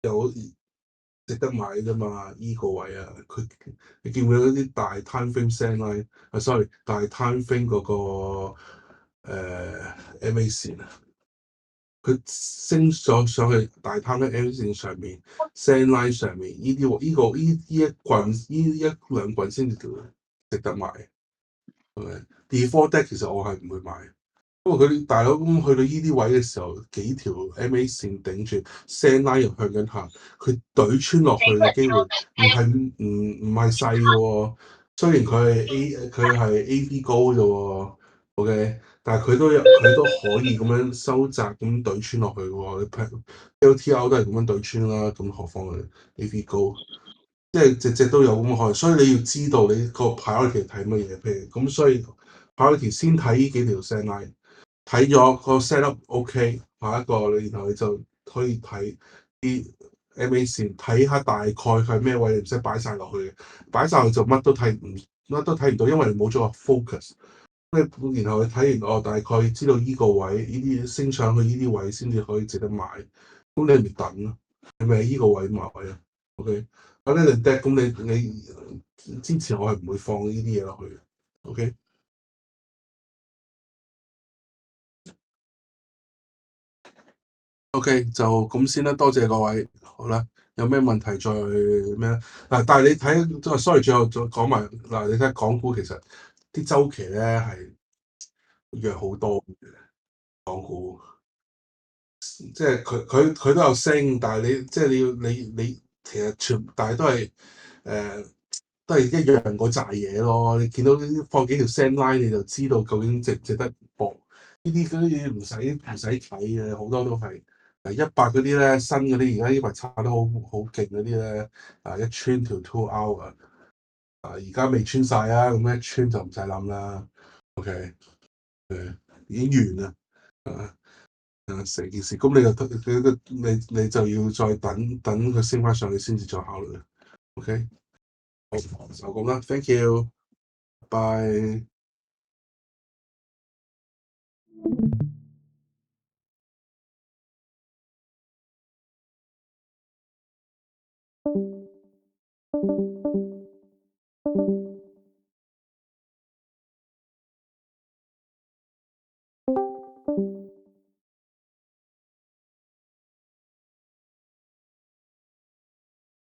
Speaker 1: 有值得買啫嘛，依個位啊，你見唔見到啲大 time frame send line？sorry，大 time frame 嗰個MA 線啊，佢升咗上去大 time frame MA 線上面 send line 上面，依兩棍先至值得買。係咪？default deck 其實我係唔會買。因為佢大佬咁去到呢啲位嘅時候，幾條 MA 線頂住 send line 又向緊下，佢懟穿落去嘅機會唔係細嘅喎。雖然佢係 AV 高啫喎，OK，但係佢都可以咁樣收窄咁懟穿落去嘅喎。你 LTR 都係咁樣懟穿啦，咁何況係 AV 高？即係隻都有咁嘅可能，所以你要知道你個 priority 睇乜嘢，譬如咁，所以 priority 先睇呢幾條 send line。睇咗個 set up OK，下一個然後你就可以睇啲 MA 線，睇下大概佢係咩位，你唔使擺晒落去嘅，擺晒落去就乜都睇唔到，因為你冇咗個 focus。然後你睇完大概知道呢個位，呢啲升上去呢啲位先至可以值得買，咁你咪等咯，你咪喺呢個位買啊。OK，咁你 dead，咁你之前我係唔會放呢啲嘢落去嘅。OK。OK，就咁先啦，多謝各位。好啦，有咩問題再咩咧？嗱，但係你睇，sorry，最後再講埋嗱，你睇港股其實啲周期咧係弱好多嘅，港股即係佢都有升，但係你即係你其實但係都係一樣嗰扎嘢咯。你見到放幾條 send line，你就知道究竟值唔值得搏。呢啲嗰啲嘢唔使睇嘅，好多都係100嗰啲咧，新嗰啲而家呢排炒得好勁嗰啲咧，一穿條 2 hour，而家未穿晒啊，咁一穿就唔使諗啦。OK，已經完啦，成件事，咁你就要再等佢升翻上去先至再考慮。OK，好，就咁啦，thank you，拜。